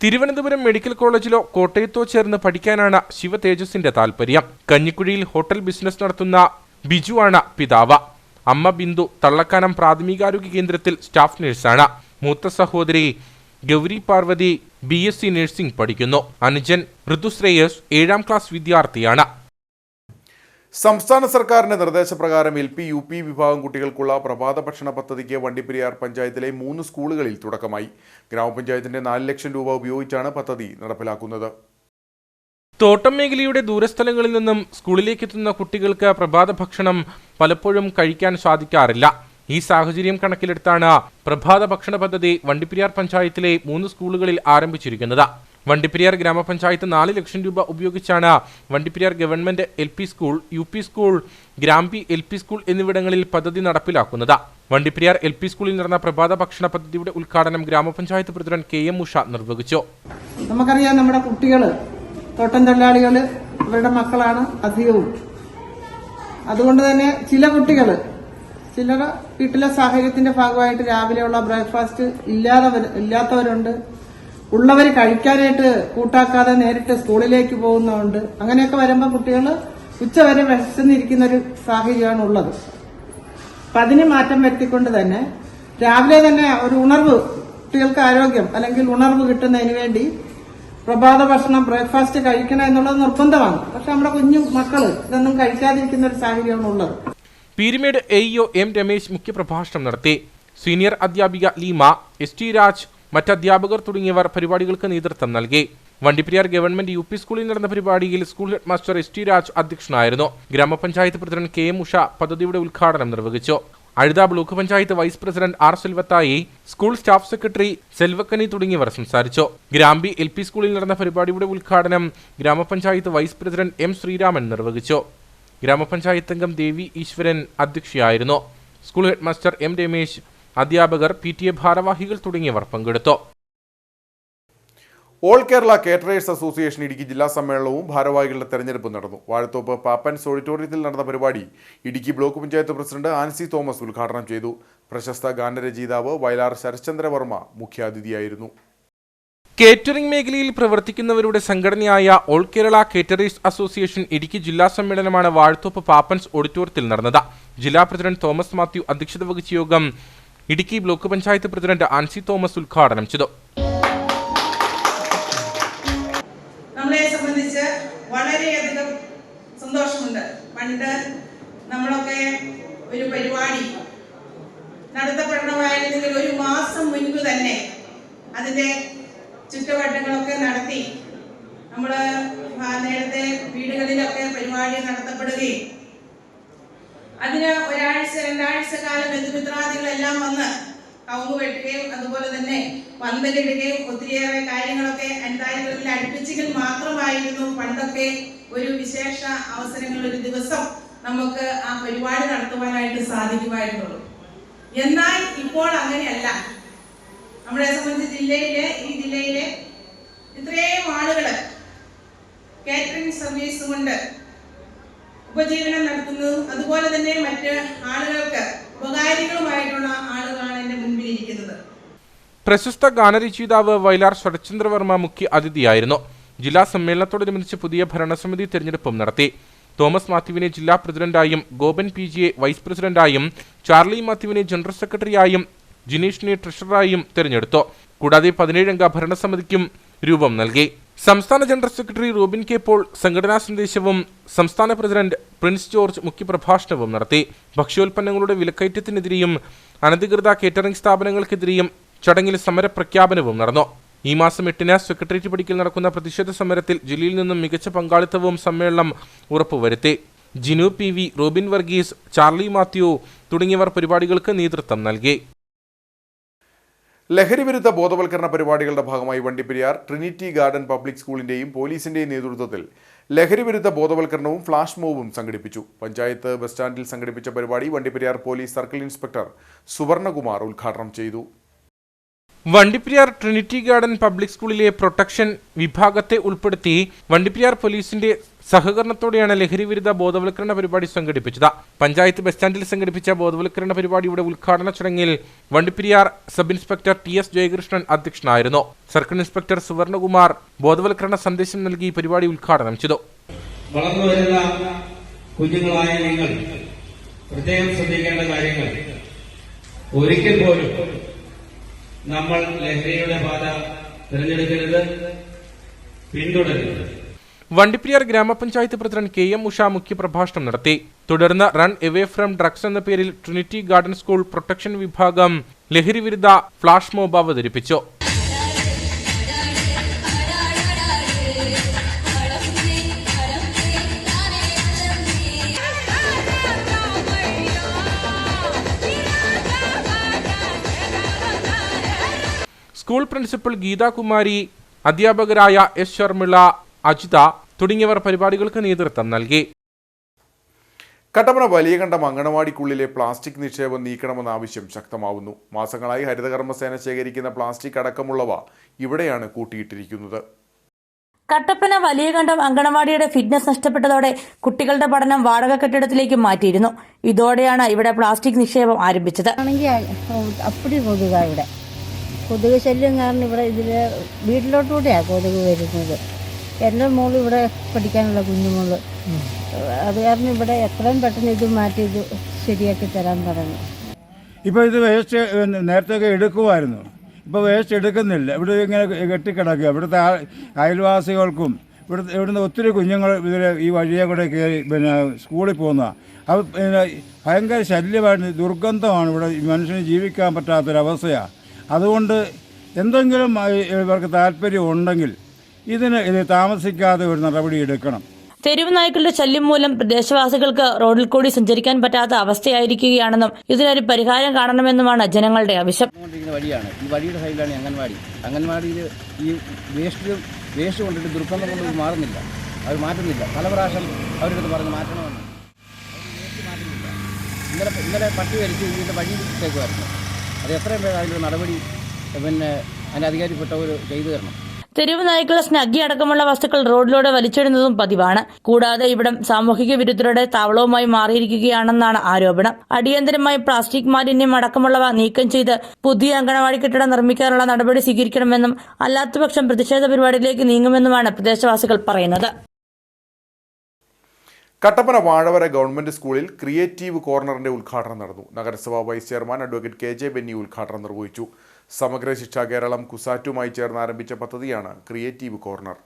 തിരുവനന്തപുരം മെഡിക്കൽ കോളേജിലോ കോട്ടയത്തോ ചേർന്ന് പഠിക്കാനാണ് ശിവ തേജസിന്റെ താല്പര്യം. കഞ്ഞിക്കുഴിയിൽ ഹോട്ടൽ ബിസിനസ് നടത്തുന്ന ബിജുവാണ് പിതാവ്. അമ്മ ബിന്ദു തള്ളക്കാനം പ്രാഥമികാരോഗ്യ കേന്ദ്രത്തിൽ സ്റ്റാഫ് നഴ്സാണ്. മൂത്ത സഹോദരി ഗൗരി പാർവതി BSc നഴ്സിംഗ് പഠിക്കുന്നു. അനുജൻ ഋതുശ്രേയസ് 7ാം ക്ലാസ് വിദ്യാർത്ഥിയാണ്. സംസ്ഥാന സർക്കാരിന്റെ നിർദ്ദേശപ്രകാരം LP UP വിഭാഗം കുട്ടികൾക്കുള്ള പ്രഭാത ഭക്ഷണ പദ്ധതിക്ക് വണ്ടിപ്പെരിയാർ പഞ്ചായത്തിലെ 3 സ്കൂളുകളിൽ തുടക്കമായി. ഗ്രാമപഞ്ചായത്തിന്റെ 4 ലക്ഷം രൂപ ഉപയോഗിച്ചാണ് പദ്ധതി നടപ്പിലാക്കുന്നത്. തോട്ടം മേഖലയുടെ ദൂരസ്ഥലങ്ങളിൽ നിന്നും സ്കൂളിലേക്ക് എത്തുന്ന കുട്ടികൾക്ക് പ്രഭാത ഭക്ഷണം പലപ്പോഴും കഴിക്കാൻ സാധിക്കാറില്ല. ഈ സാഹചര്യം കണക്കിലെടുത്താണ് പ്രഭാത ഭക്ഷണ പദ്ധതി വണ്ടിപ്പെരിയാർ പഞ്ചായത്തിലെ 3 സ്കൂളുകളിൽ ആരംഭിച്ചിരിക്കുന്നത്. വണ്ടിപ്പെരിയാർ ഗ്രാമപഞ്ചായത്ത് 4 ലക്ഷം രൂപ ഉപയോഗിച്ചാണ് Vandiperiyar government LP school, UP school, Grampi LP school എന്നിവിടങ്ങളിൽ പദ്ധതി നടപ്പിലാക്കുന്നത്. വണ്ടിപ്പെരിയാർ LP സ്കൂളിൽ നടന്ന പ്രഭാത ഭക്ഷണ പദ്ധതിയുടെ ഉദ്ഘാടനം ഗ്രാമപഞ്ചായത്ത് പ്രസിഡന്റ് KM ഉഷ നിർവഹിച്ചു. നമുക്കറിയാം, നമ്മുടെ കുട്ടികൾ തോട്ടം തൊഴിലാളികൾ അവരുടെ മക്കളാണ് അധികവും. അതുകൊണ്ട് തന്നെ ചില കുട്ടികൾ ചിലർ വീട്ടിലെ സാഹചര്യത്തിന്റെ ഭാഗമായിട്ട് രാവിലെയുള്ള ബ്രേക്ക്ഫാസ്റ്റ് ഇല്ലാത്തവരുണ്ട്. ഉള്ളവർ കഴിക്കാനായിട്ട് കൂട്ടാക്കാതെ നേരിട്ട് സ്കൂളിലേക്ക് പോകുന്നതുണ്ട്. അങ്ങനെയൊക്കെ വരുമ്പോൾ കുട്ടികൾ ഉച്ചവരെ വിശന്നിരിക്കുന്ന ഒരു സാഹചര്യമാണ് ഉള്ളത്. അപ്പം അതിന് മാറ്റം വരുത്തിക്കൊണ്ട് തന്നെ രാവിലെ തന്നെ ഒരു ഉണർവ്, കുട്ടികൾക്ക് ആരോഗ്യം അല്ലെങ്കിൽ ഉണർവ് കിട്ടുന്നതിന് വേണ്ടി പ്രഭാത ഭക്ഷണം ബ്രേക്ക്ഫാസ്റ്റ് കഴിക്കണം എന്നുള്ളത് നിർബന്ധമാണ്. പക്ഷെ നമ്മുടെ കുഞ്ഞു മക്കൾ ഇതൊന്നും കഴിക്കാതിരിക്കുന്ന ഒരു സാഹചര്യമാണ് ഉള്ളത്. പീരുമേട് AEO M രമേശ് മുഖ്യപ്രഭാഷണം നടത്തി. സീനിയർ അധ്യാപിക ലീമ, ST രാജ്, മറ്റധ്യാപകർ തുടങ്ങിയവർ പരിപാടികൾക്ക് നേതൃത്വം നൽകി. വണ്ടിപ്പെരിയാർ ഗവൺമെന്റ് UP സ്കൂളിൽ നടന്ന പരിപാടിയിൽ school head master ST Raj അധ്യക്ഷനായിരുന്നു. ഗ്രാമപഞ്ചായത്ത് പ്രസിഡന്റ് KM ഉഷ പദ്ധതിയുടെ ഉദ്ഘാടനം നിർവഹിച്ചു. Azhutha block panchayat vice president R Selvathai, school staff secretary Selvakani തുടങ്ങിയവർ സംസാരിച്ചു. ഗ്രാമ്പി LP സ്കൂളിൽ നടന്ന പരിപാടിയുടെ ഉദ്ഘാടനം ഗ്രാമപഞ്ചായത്ത് വൈസ് പ്രസിഡന്റ് M ശ്രീരാമൻ നിർവഹിച്ചു. ഗ്രാമപഞ്ചായത്ത് അംഗം ദേവി ഈശ്വരൻ അധ്യക്ഷയായിരുന്നു. School head master M Ramesh, അധ്യാപകർ, PTA ഭാരവാഹികൾ തുടങ്ങിയവർ പങ്കെടുത്തു. All Kerala caterers association Idukki ജില്ലാ സമ്മേളനവും ഭാരവാഹികളുടെ തെരഞ്ഞെടുപ്പും നടന്നു. വാഴത്തോപ്പ് പാപ്പൻസ് ഓഡിറ്റോറിയത്തിൽ നടന്ന പരിപാടി Idukki block panchayat president Ancy Thomas ഉദ്ഘാടനം ചെയ്തു. പ്രശസ്ത ഗാനരചയിതാവ് വയലാർ ശരശ്ചന്ദ്രവർമ്മ മുഖ്യാതിഥിയായിരുന്നു. കേറ്ററിംഗ് മേഖലയിൽ പ്രവർത്തിക്കുന്നവരുടെ സംഘടനയായ all Kerala caterers association Idukki ജില്ലാ സമ്മേളനമാണ് വാഴത്തോപ്പ് പാപ്പൻസ് ഓഡിറ്റോറിയത്തിൽ നടന്നത്. ജില്ലാ പ്രസിഡന്റ് തോമസ് മാത്യു അധ്യക്ഷത വഹിച്ച യോഗം Idukki block panchayat president Ancy Thomas ഉദ്ഘാടനം ചെയ്തു. നമ്മളെ സംബന്ധിച്ച് വളരെയധികം സന്തോഷമുണ്ട്. പണ്ട് നമ്മളൊക്കെ ഒരു പരിപാടി നടത്തപ്പെടണമായിരുന്നെങ്കിൽ 1 മാസം മുൻപ് തന്നെ അതിന്റെ ചുറ്റുവട്ടങ്ങളൊക്കെ നടത്തി നമ്മൾ നേരത്തെ വീടുകളിലൊക്കെ പരിപാടി നടത്തപ്പെടുകയും അതിന് 1 ആഴ്ച 2 ആഴ്ച കാലം ബന്ധുമിത്രാദികളെല്ലാം വന്ന് കവുങ്ങ് വെട്ടുകയും അതുപോലെ തന്നെ പന്തലിടുകയും ഒത്തിരിയേറെ കാര്യങ്ങളൊക്കെ അൻതാരികളിൽ അടുപ്പിച്ചെങ്കിൽ മാത്രമായിരുന്നു പണ്ടൊക്കെ ഒരു വിശേഷ അവസരങ്ങളിൽ ഒരു ദിവസം നമുക്ക് ആ പരിപാടി നടത്തുവാനായിട്ട് സാധിക്കുമായിരുന്നുള്ളൂ. എന്നാൽ ഇപ്പോൾ അങ്ങനെയല്ല. നമ്മളെ സംബന്ധിച്ച് ഈ ജില്ലയിലെ ഇത്രയും ആളുകൾ കാറ്ററിംഗ് സർവീസ് കൊണ്ട് ഉപജീവനം നടത്തുന്നതും അതുപോലെ തന്നെ മറ്റ് ആളുകൾക്ക് ഉപകാരികളുമായിട്ടുള്ള ആളുകളാണ് എന്റെ മുൻപിൽ ഇരിക്കുന്നത്. പ്രശസ്ത ഗാനരചയിതാവ് വയലാർ ശരശ്ചന്ദ്രവർമ്മ മുഖ്യ അതിഥിയായിരുന്നു. ജില്ലാ സമ്മേളനത്തോടനുബന്ധിച്ച് പുതിയ ഭരണസമിതി തെരഞ്ഞെടുപ്പും നടത്തി. തോമസ് മാത്യുവിനെ ജില്ലാ പ്രസിഡന്റായും, ഗോപൻ PGയെ വൈസ് പ്രസിഡന്റായും, ചാർലി മാത്യുവിനെ ജനറൽ സെക്രട്ടറിയായും, ജിനീഷിനെ ട്രഷററായും തെരഞ്ഞെടുത്തു. കൂടാതെ 17 അംഗ ഭരണസമിതിക്കും രൂപം നൽകി. സംസ്ഥാന general secretary Robin K Paul സംഘടനാ സന്ദേശവും സംസ്ഥാന പ്രസിഡന്റ് പ്രിൻസ് ജോർജ് മുഖ്യപ്രഭാഷണവും നടത്തി. ഭക്ഷ്യോൽപ്പന്നങ്ങളുടെ വിലക്കയറ്റത്തിനെതിരെയും അനധികൃത കേറ്ററിംഗ് സ്ഥാപനങ്ങൾക്കെതിരെയും ചടങ്ങിൽ സമരപ്രഖ്യാപനവും നടന്നു. ഈ മാസം 8-ന് സെക്രട്ടേറിയറ്റ് പടിക്കൽ നടക്കുന്ന പ്രതിഷേധ സമരത്തിൽ ജില്ലയിൽ നിന്നും മികച്ച പങ്കാളിത്തവും സമ്മേളനം ഉറപ്പുവരുത്തി. Jinu PV, Robin Varghese, Charlie Mathew തുടങ്ങിയവർ പരിപാടികൾക്ക് നേതൃത്വം നൽകി. ലഹരിവിരുദ്ധ ബോധവൽക്കരണ പരിപാടികളുടെ ഭാഗമായി വണ്ടിപ്പെരിയാർ ട്രിനിറ്റി ഗാർഡൻ പബ്ലിക് സ്കൂളിന്റെയും പോലീസിന്റെയും നേതൃത്വത്തിൽ ലഹരിവിരുദ്ധ ബോധവൽക്കരണവും ഫ്ലാഷ് മോബും സംഘടിപ്പിച്ചു. പഞ്ചായത്ത് ബസ് സ്റ്റാൻഡിൽ സംഘടിപ്പിച്ച പരിപാടി Vandiperiyar police circle inspector Suvarnakumar ഉദ്ഘാടനം ചെയ്തു. വണ്ടിപ്പെരിയാർ ട്രിനിറ്റി ഗാർഡൻ പബ്ലിക് സ്കൂളിലെ പ്രൊട്ടക്ഷൻ വിഭാഗത്തെ ഉൾപ്പെടുത്തി വണ്ടിപ്പെരിയാർ പോലീസിന്റെ സഹകരണത്തോടെയാണ് ലഹരിവിരുദ്ധ ബോധവൽക്കരണ പരിപാടി സംഘടിപ്പിച്ചത്. പഞ്ചായത്ത് ബസ് സ്റ്റാൻഡിൽ സംഘടിപ്പിച്ച ബോധവൽക്കരണ പരിപാടിയുടെ ഉദ്ഘാടന ചടങ്ങിൽ Vandiperiyar sub inspector TS Jayakrishnan അധ്യക്ഷനായിരുന്നു. സർക്കിൾ ഇൻസ്പെക്ടർ സുവർണകുമാർ ബോധവൽക്കരണ സന്ദേശം നൽകി പരിപാടി ഉദ്ഘാടനം ചെയ്തു. വളർന്നു വരുന്ന കുഞ്ഞുങ്ങളായ നിങ്ങൾ പ്രത്യേകം ശ്രദ്ധിക്കേണ്ട കാര്യങ്ങൾ, ഒരിക്കൽ പോലും നമ്മൾ ലഹരിയുടെ പാത തിരഞ്ഞെടുക്കരുത്, പിന്തുടരുത്. വണ്ടിപ്പെരിയാർ ഗ്രാമപഞ്ചായത്ത് പ്രസിഡന്റ് KM ഉഷ മുഖ്യപ്രഭാഷണം നടത്തി. തുടർന്ന് റൺ എവേ ഫ്രം ഡ്രഗ്സ് എന്ന പേരിൽ ട്രിനിറ്റി ഗാർഡൻ സ്കൂൾ പ്രൊട്ടക്ഷൻ വിഭാഗം ലഹരിവിരുദ്ധ ഫ്ലാഷ് മോബ് അവതരിപ്പിച്ചു. സ്കൂൾ പ്രിൻസിപ്പൽ ഗീതാകുമാരി, അധ്യാപകരായ S ശർമിള, അജിത തുടങ്ങിയവർ പരിപാടികൾക്ക് നേതൃത്വം നൽകി. കട്ടപ്പന വലിയകണ്ടം അങ്കണവാടിക്കുള്ളിലെ പ്ലാസ്റ്റിക് നിക്ഷേപം നീക്കണമെന്ന ആവശ്യം ശക്തമാവുന്നു. മാസങ്ങളായി ഹരിതകർമ്മസേന ശേഖരിക്കുന്ന പ്ലാസ്റ്റിക് അടക്കമുള്ളവ ഇവിടെയാണ് കൂട്ടിയിട്ടിരിക്കുന്നത്. കട്ടപ്പന വലിയകണ്ടം അങ്കണവാടിയുടെ ഫിറ്റ്നസ് നഷ്ടപ്പെട്ടതോടെ കുട്ടികളുടെ പഠനം വാടക കെട്ടിടത്തിലേക്ക് മാറ്റിയിരുന്നു. ഇതോടെയാണ് ഇവിടെ പ്ലാസ്റ്റിക് നിക്ഷേപം ആരംഭിച്ചത്. കൊതുക് ശല്യം കാരണം ഇവിടെ ഇതില് വീട്ടിലോട്ടുകൂടെയാണ് കൊതുക് വരുന്നത്. എൻ്റെ മോള് ഇവിടെ പഠിക്കാനുള്ള കുഞ്ഞുമോള്, അത് കാരണം ഇവിടെ എത്രയും പെട്ടെന്ന് ഇത് മാറ്റി ഇത് ശരിയാക്കി തരാൻ പറഞ്ഞു. ഇപ്പോൾ ഇത് വേസ്റ്റ് നേരത്തെയൊക്കെ എടുക്കുമായിരുന്നു, ഇപ്പോൾ വേസ്റ്റ് എടുക്കുന്നില്ല. ഇവിടെ ഇങ്ങനെ കെട്ടിക്കിടക്കുക. ഇവിടുത്തെ അയൽവാസികൾക്കും ഇവിടുന്ന് ഒത്തിരി കുഞ്ഞുങ്ങൾ ഇതിൽ ഈ വഴിയെ കൂടെ കയറി സ്കൂളിൽ പോകുന്ന അത് ഭയങ്കര ശല്യമായിട്ട് ദുർഗന്ധമാണ്. ഇവിടെ മനുഷ്യന് ജീവിക്കാൻ പറ്റാത്തൊരവസ്ഥയാണ്. അതുകൊണ്ട് എന്തെങ്കിലും ഇവർക്ക് താല്പര്യം ഉണ്ടെങ്കിൽ ഇത് താമസിക്കാതെ ഒരു നടപടി എടുക്കണം. തെരുവ് നായ്ക്കളുടെ ശല്യം മൂലം പ്രദേശവാസികൾക്ക് റോഡിൽ കൂടി സഞ്ചരിക്കാൻ പറ്റാത്ത അവസ്ഥയായിരിക്കുകയാണെന്നും ഇതിനൊരു പരിഹാരം കാണണമെന്നുമാണ് ജനങ്ങളുടെ ആവശ്യം. വഴിയാണ് ഈ വഴിയുടെ സൈഡിലാണ് അംഗൻവാടിയിൽ ഈ വേസ്റ്റ് കൊണ്ടിട്ട് ദുർഗന്ധം കൊണ്ട് മാറുന്നില്ല, അവർ മാറ്റുന്നില്ല. പല പ്രാവശ്യം അവരുടെ പറഞ്ഞ് മാറ്റണമെന്ന് ഇന്നലെ പട്ടി വലിച്ച് ഇതിൻ്റെ വഴിയിലേക്കുമായിരുന്നു. അത് എത്രയും പേര് അതിൻ്റെ നടപടി അതിൻ്റെ അധികാരിപ്പെട്ടവർ ചെയ്തു തരണം. തെരുവ് നായ്ക്കളുടെ സ്നഗ്ഗി അടക്കമുള്ള വസ്തുക്കൾ റോഡിലൂടെ വലിച്ചിടുന്നതും പതിവാണ്. കൂടാതെ ഇവിടം സാമൂഹിക വിരുദ്ധരുടെ താവളവുമായി മാറിയിരിക്കുകയാണെന്നാണ് ആരോപണം. അടിയന്തരമായി പ്ലാസ്റ്റിക് മാലിന്യം അടക്കമുള്ളവ നീക്കം ചെയ്ത് പുതിയ അങ്കണവാടി കെട്ടിടം നിർമ്മിക്കാനുള്ള നടപടി സ്വീകരിക്കണമെന്നും അല്ലാത്തപക്ഷം പ്രതിഷേധ പരിപാടിയിലേക്ക് നീങ്ങുമെന്നുമാണ് പ്രദേശവാസികൾ പറയുന്നത്. കട്ടപ്പന വാഴവര ഗവൺമെന്റ് സ്കൂളിൽ ക്രിയേറ്റീവ് കോർണറിന്റെ ഉദ്ഘാടനം നടന്നു. നഗരസഭാ vice chairman advocate KJ Benny ഉദ്ഘാടനം നിർവഹിച്ചു. സമഗ്ര ശിക്ഷ കേരളം കുസാറ്റുമായി ചേർന്ന് ആരംഭിച്ച പദ്ധതിയാണ് ക്രിയേറ്റീവ് കോർണർ.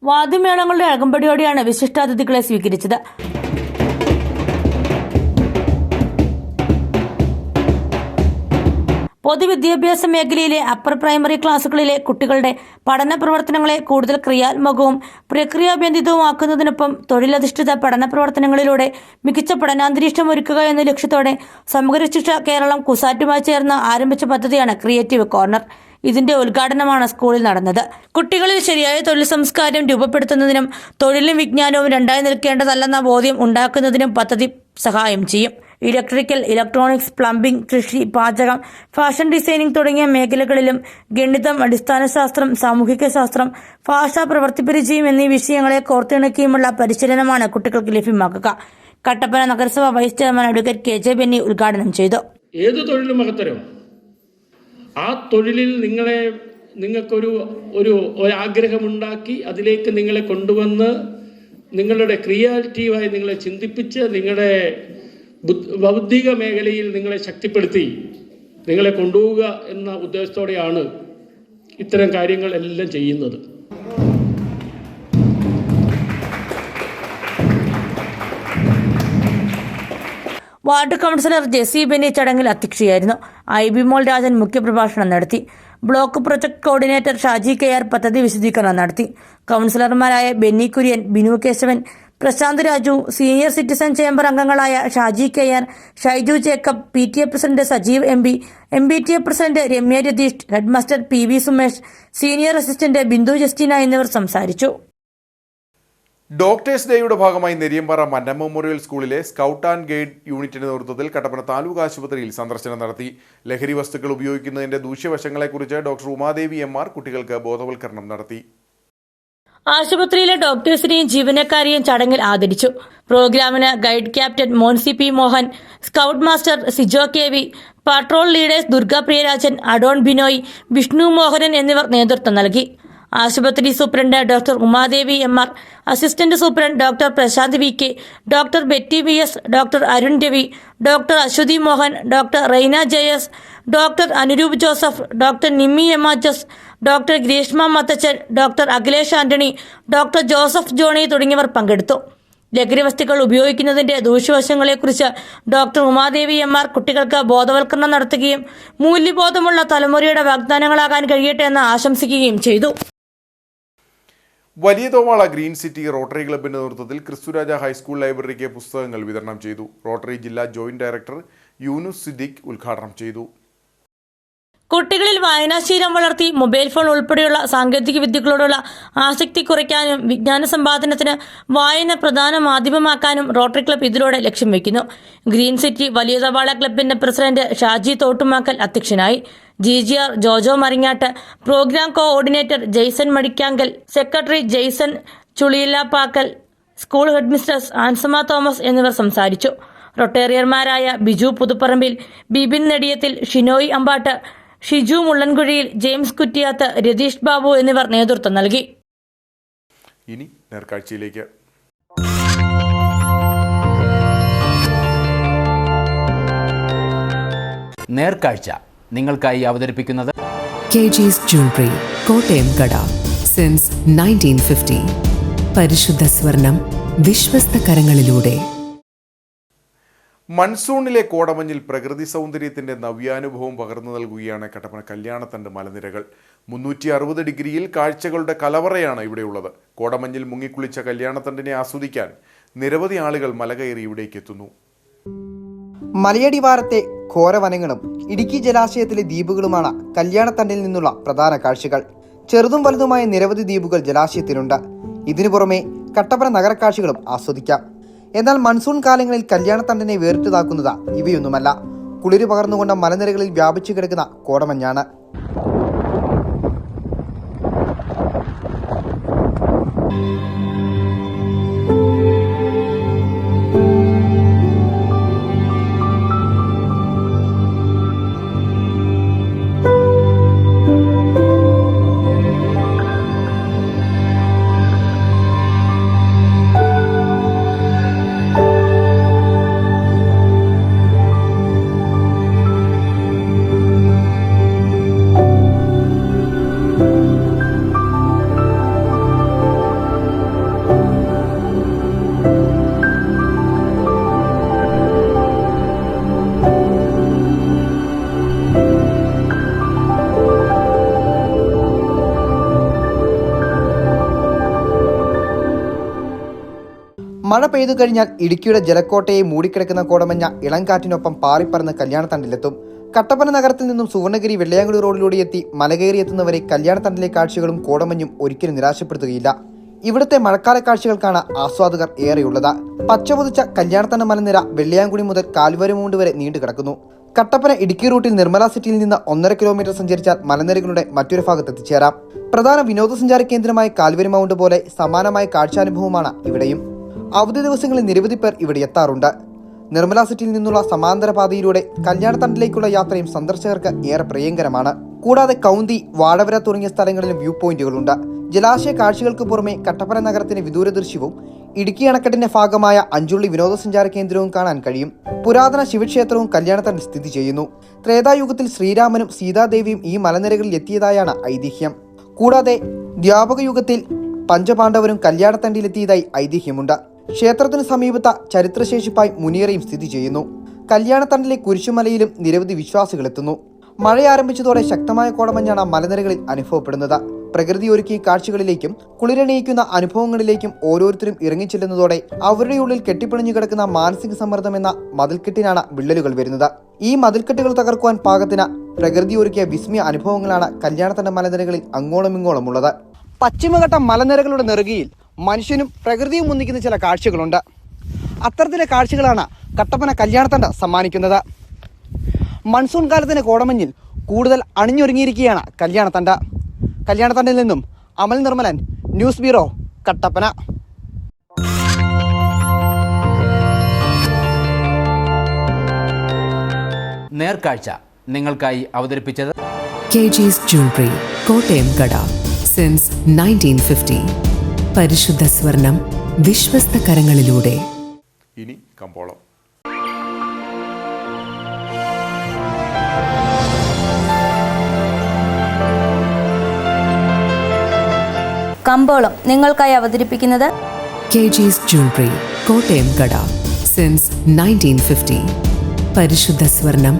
വാദ്യമേളങ്ങളുടെ അകമ്പടിയോടെയാണ് വിശിഷ്ടാതിഥികളെ സ്വീകരിച്ചത്. പൊതുവിദ്യാഭ്യാസ മേഖലയിലെ അപ്പർ പ്രൈമറി ക്ലാസുകളിലെ കുട്ടികളുടെ പഠന പ്രവർത്തനങ്ങളെ കൂടുതൽ ക്രിയാത്മകവും പ്രക്രിയാബന്ധിതവുമാക്കുന്നതിനൊപ്പം തൊഴിലധിഷ്ഠിത പഠന പ്രവർത്തനങ്ങളിലൂടെ മികച്ച പഠനാന്തരീക്ഷം ഒരുക്കുക എന്ന ലക്ഷ്യത്തോടെ സമഗ്ര ശിക്ഷ കേരളം കുസാറ്റുമായി ചേർന്ന് ആരംഭിച്ച പദ്ധതിയാണ് ക്രിയേറ്റീവ് കോർണർ. ഇതിന്റെ ഉദ്ഘാടനമാണ് സ്കൂളിൽ നടന്നത്. കുട്ടികളിൽ ശരിയായ തൊഴിൽ സംസ്കാരം രൂപപ്പെടുത്തുന്നതിനും തൊഴിലും വിജ്ഞാനവും രണ്ടായി നിൽക്കേണ്ടതല്ലെന്ന ബോധ്യം ഉണ്ടാക്കുന്നതിനും പദ്ധതി സഹായം ചെയ്യും. ഇലക്ട്രിക്കൽ, ഇലക്ട്രോണിക്സ്, പ്ലംബിംഗ്, കൃഷി, പാചകം, ഫാഷൻ ഡിസൈനിംഗ് തുടങ്ങിയ മേഖലകളിലും ഗണിതം, അടിസ്ഥാന ശാസ്ത്രം, സാമൂഹിക ശാസ്ത്രം, ഭാഷാ പ്രവൃത്തിപരിചയം എന്നീ വിഷയങ്ങളെ കോർത്തിണക്കിയുമുള്ള പരിശീലനമാണ് കുട്ടികൾക്ക് ലഭ്യമാക്കുക. കട്ടപ്പന നഗരസഭ vice chairman advocate KJ Benny ഉദ്ഘാടനം ചെയ്തു. ഏത് തൊഴിലും മഹത്തരം, ആ തൊഴിലിൽ നിങ്ങൾക്കൊരു ആഗ്രഹമുണ്ടാക്കി അതിലേക്ക് നിങ്ങളെ കൊണ്ടുവന്ന് നിങ്ങളുടെ ക്രിയേറ്റീവായി നിങ്ങളെ ചിന്തിപ്പിച്ച് നിങ്ങളുടെ ബൗദ്ധിക മേഖലയിൽ നിങ്ങളെ ശക്തിപ്പെടുത്തി നിങ്ങളെ കൊണ്ടുപോവുക എന്ന ഉദ്ദേശത്തോടെയാണ് ഇത്തരം കാര്യങ്ങൾ എല്ലാം ചെയ്യുന്നത്. വാർഡ് കൗൺസിലർ ജെസി ബെന്നി ചടങ്ങിൽ അധ്യക്ഷയായിരുന്നു. IB മോൾ രാജൻ മുഖ്യപ്രഭാഷണം നടത്തി. Block project coordinator Shaji KR പദ്ധതി വിശദീകരണം നടത്തി. കൗൺസിലർമാരായ Benny Kurian, Binu Kesavan, Prasanth Raju, senior citizen chamber അംഗങ്ങളായ ഷാജി കെയർ, Shaiju Jacob, PTA president Sajeev MB, MBTA president Ramya Ratheesh, headmaster PV Sumesh, senior assistant Bindu Justina എന്നിവർ സംസാരിച്ചു. ഡോക്ടേഴ്സ് ഡേയുടെ ഭാഗമായി നെരിയമ്പാറ മന്ന മെമ്മോറിയൽ സ്കൂളിലെ സ്കൗട്ട് ആൻഡ് ഗൈഡ് യൂണിറ്റിന്റെ നേതൃത്വത്തിൽ കട്ടപ്പന താലൂക്ക് ആശുപത്രിയിൽ സന്ദർശനം നടത്തി. ലഹരി വസ്തുക്കൾ ഉപയോഗിക്കുന്നതിന്റെ ദൂഷ്യവശങ്ങളെക്കുറിച്ച് ഡോക്ടർ ഉമാദേവി MR കുട്ടികൾക്ക് ബോധവൽക്കരണം നടത്തി. ആശുപത്രിയിലെ ഡോക്ടേഴ്സിനെയും ജീവനക്കാരെയും ചടങ്ങിൽ ആദരിച്ചു. പ്രോഗ്രാമിന് guide captain Moncy P. Mohan, scout master Sijo KV, patrol leaders Durga Priyarajan, Adon Binoy, Vishnu Mohanan എന്നിവർ നേതൃത്വം നൽകി. ആശുപത്രി superintendent doctor Umadevi MR, assistant superintendent doctor Prashanth VK, doctor Betty VS, doctor Arun Ravi, doctor Aswathy Mohan, doctor Reina JS, doctor Anuroop Joseph, doctor Nimmi MHS, doctor Greeshma Mathachan, doctor Akhilesh Antony, doctor Joseph Johny തുടങ്ങിയവർ പങ്കെടുത്തു. ലഹരി വസ്തുക്കൾ ഉപയോഗിക്കുന്നതിന്റെ ദൂഷ്യവശങ്ങളെക്കുറിച്ച് ഡോക്ടർ ഉമാദേവി MR കുട്ടികൾക്ക് ബോധവൽക്കരണം നടത്തുകയും മൂല്യബോധമുള്ള തലമുറയുടെ വാഗ്ദാനങ്ങളാകാൻ കഴിയട്ടെ എന്ന് ആശംസിക്കുകയും ചെയ്തു. വലിയ തോവാള ഗ്രീൻ സിറ്റി റോട്ടറി ക്ലബിന്റെ നേതൃത്വത്തിൽ ക്രിസ്തുരാജ ഹൈസ്കൂൾ ലൈബ്രറിക്ക് പുസ്തകങ്ങൾ വിതരണം ചെയ്തു. റോട്ടറി ജില്ലാ ജോയിന്റ് ഡയറക്ടർ യൂനുസ് സിദ്ദിഖ് ഉദ്ഘാടനം ചെയ്തു. കുട്ടികളിൽ വായനാശീലം വളർത്തി മൊബൈൽ ഫോൺ ഉൾപ്പെടെയുള്ള സാങ്കേതിക വിദ്യകളോടുള്ള ആസക്തി കുറയ്ക്കാനും വിജ്ഞാന സമ്പാദനത്തിന് വായന പ്രധാന മാധ്യമമാക്കാനും റോട്ടറി ക്ലബ്ബ് ഇതിലൂടെ ലക്ഷ്യം വയ്ക്കുന്നു. ഗ്രീൻ സിറ്റി വലിയ തവാള ക്ലബിന്റെ പ്രസിഡന്റ് ഷാജി തോട്ടുമാക്കൽ അധ്യക്ഷനായി. GGR Jojo Maringattu, program coordinator Jaison Madikkankal, secretary Jaison Chuliyillappakkal, school headmistress Ansamma Thomas എന്നിവർ സംസാരിച്ചു. റൊട്ടേറിയർമാരായ ബിജു പുതുപ്പറമ്പിൽ, ബിബിൻ നെടിയത്തിൽ, ഷിനോയ് അമ്പാട്ട്, ഷിജു മുള്ളൻകുഴിയിൽ, ജെയിംസ് കുറ്റിയാത്ത്, രതീഷ് ബാബു എന്നിവർ നേതൃത്വം നൽകി. ഇനി നേർക്കാഴ്ചയിലേക്ക്. നേർക്കാഴ്ച നിങ്ങൾക്കായി അവതരിപ്പിക്കുന്നത് KG's Jewelry, കോട്ടയം കട. സിൻസ് 1950. പരിശുദ്ധ സ്വർണം വിശ്വസ്ത കരങ്ങളിലൂടെ. മൺസൂണിലെ കോടമഞ്ഞിൽ പ്രകൃതി സൗന്ദര്യത്തിന്റെ നവ്യാനുഭവം പകർന്നു നൽകുകയാണ് കട്ടപ്പന കല്യാണത്തണ്ട് മലനിരകൾ. 360 ഡിഗ്രിയിൽ കാഴ്ചകളുടെ കലവറയാണ് ഇവിടെയുള്ളത്. കോടമഞ്ഞിൽ മുങ്ങിക്കുളിച്ച കല്യാണത്തണ്ടിനെ ആസ്വദിക്കാൻ നിരവധി ആളുകൾ മലകയറി ഇവിടേക്ക് എത്തുന്നു. മലയടിവാരത്തെ ഘോരവനങ്ങളും ഇടുക്കി ജലാശയത്തിലെ ദ്വീപുകളുമാണ് കല്യാണത്തണ്ടിൽ നിന്നുള്ള പ്രധാന കാഴ്ചകൾ. ചെറുതും വലുതുമായ നിരവധി ദ്വീപുകൾ ജലാശയത്തിനുണ്ട്. ഇതിനു പുറമെ കട്ടപ്പന നഗരക്കാഴ്ചകളും ആസ്വദിക്കാം. എന്നാൽ മൺസൂൺ കാലങ്ങളിൽ കല്യാണത്തണ്ടിനെ വേറിട്ടതാക്കുന്നത് ഇവയൊന്നുമല്ല, കുളിര് പകർന്നുകൊണ്ട മലനിരകളിൽ വ്യാപിച്ചു കിടക്കുന്ന കോടമഞ്ഞാണ്. മഴ പെയ്തു കഴിഞ്ഞാൽ ഇടുക്കിയുടെ ജലക്കോട്ടയെ മൂടിക്കിടക്കുന്ന കോടമഞ്ഞ ഇളംകാറ്റിനൊപ്പം പാറിപ്പറന്ന് കല്യാണത്തണ്ടിലെത്തും. കട്ടപ്പന നഗരത്തിൽ നിന്നും സുവർണഗിരി വെള്ളയാങ്കുടി റോഡിലൂടെ എത്തി മലകയറി എത്തുന്നവരെ കല്യാണത്തണ്ടിലെ കാഴ്ചകളും കോടമഞ്ഞും ഒരിക്കലും നിരാശപ്പെടുത്തുകയില്ല. ഇവിടുത്തെ മഴക്കാല കാഴ്ചകൾക്കാണ് ആസ്വാദകർ ഏറെയുള്ളത്. പച്ചപൊതിച്ച കല്യാണത്തണ്ട് മലനിര വെള്ളയാങ്കുടി മുതൽ കാൽവരമൂണ്ട് വരെ നീണ്ടു കിടക്കുന്നു. കട്ടപ്പന ഇടുക്കി റൂട്ടിൽ നിർമ്മല സിറ്റിയിൽ നിന്ന് 1.5 കിലോമീറ്റർ സഞ്ചരിച്ചാൽ മലനിരകളുടെ മറ്റൊരു ഭാഗത്ത് എത്തിച്ചേരാം. പ്രധാന വിനോദസഞ്ചാര കേന്ദ്രമായ കാൽവരി മൗണ്ട് പോലെ സമാനമായ കാഴ്ചാനുഭവമാണ് ഇവിടെയും. അവധി ദിവസങ്ങളിൽ നിരവധി പേർ ഇവിടെ എത്താറുണ്ട്. നിർമ്മല സിറ്റിയിൽ നിന്നുള്ള സമാന്തര പാതയിലൂടെ കല്യാണത്തണ്ടിലേക്കുള്ള യാത്രയും സന്ദർശകർക്ക് ഏറെ പ്രിയങ്കരമാണ്. കൂടാതെ കൗന്തി, വാഴവര തുടങ്ങിയ സ്ഥലങ്ങളിലും വ്യൂ പോയിന്റുകളുണ്ട്. ജലാശയ കാഴ്ചകൾക്ക് പുറമെ കട്ടപ്പന നഗരത്തിന്റെ വിദൂര ദൃശ്യവും ഇടുക്കി അണക്കെട്ടിന്റെ ഭാഗമായ അഞ്ചുള്ളി വിനോദസഞ്ചാര കേന്ദ്രവും കാണാൻ കഴിയും. പുരാതന ശിവക്ഷേത്രവും കല്യാണത്തണ്ടിൽ സ്ഥിതി ചെയ്യുന്നു. ത്രേതായുഗത്തിൽ ശ്രീരാമനും സീതാദേവിയും ഈ മലനിരകളിൽ എത്തിയതായാണ് ഐതിഹ്യം. കൂടാതെ ദ്വാപക യുഗത്തിൽ പഞ്ചപാണ്ഡവരും കല്യാണത്തണ്ടിലെത്തിയതായി ഐതിഹ്യമുണ്ട്. ക്ഷേത്രത്തിന് സമീപത്ത ചരിത്രശേഷിപ്പായി മുനിയറയും സ്ഥിതി ചെയ്യുന്നു. കല്യാണത്തണ്ടിലെ കുരിശുമലയിലും നിരവധി വിശ്വാസികൾ എത്തുന്നു. മഴ ആരംഭിച്ചതോടെ ശക്തമായ കോടമഞ്ഞാണ് മലനിരകളിൽ അനുഭവപ്പെടുന്നത്. പ്രകൃതി ഒരുക്കിയ കാഴ്ചകളിലേക്കും കുളിരണിയിക്കുന്ന അനുഭവങ്ങളിലേക്കും ഓരോരുത്തരും ഇറങ്ങിച്ചെല്ലുന്നതോടെ അവരുടെ ഉള്ളിൽ കെട്ടിപ്പിണഞ്ഞു കിടക്കുന്ന മാനസിക സമ്മർദ്ദം എന്ന മതിൽക്കെട്ടിനാണ് വിള്ളലുകൾ വരുന്നത്. ഈ മതിൽക്കെട്ടുകൾ തകർക്കുവാൻ പാകത്തിന് പ്രകൃതി ഒരുക്കിയ വിസ്മയ അനുഭവങ്ങളാണ് കല്യാണത്തണ്ട മലനിരകളിൽ അങ്ങോളമിങ്ങോളമുള്ളത്. പശ്ചിമഘട്ട മലനിരകളുടെ നെറുകയിൽ മനുഷ്യനും പ്രകൃതിയും ഒന്നിക്കുന്ന ചില കാഴ്ചകളുണ്ട്. അത്തരത്തിലെ കാഴ്ചകളാണ് കട്ടപ്പന കല്യാണത്തണ്ട സമ്മാനിക്കുന്നത്. മൺസൂൺ കാലത്തിന് കോടമഞ്ഞിൽ കൂടുതൽ അണിഞ്ഞൊരുങ്ങിയിരിക്കുകയാണ് കല്യാണത്തണ്ട. കല്യാണത്തണ്ടിൽ നിന്നും അമൽ നിർമ്മലൻ, ന്യൂസ് ബ്യൂറോ, കട്ടപ്പന. നേർക്കാഴ്ച നിങ്ങൾക്കായി അവതരിപ്പിച്ചത് KG's Jewelry, കോട്ടയം കട. സിൻസ് 1950. പരിശുദ്ധ സ്വർണം വിശ്വസ്ത കരങ്ങളിലൂടെ. ഇനി കമ്പോളം. കമ്പോളം നിങ്ങൾക്കായി അവതരിപ്പിക്കുന്നത് KG's Jewelry, കോട്ടയം കട. സിൻസ് 1950. പരിശുദ്ധ സ്വർണം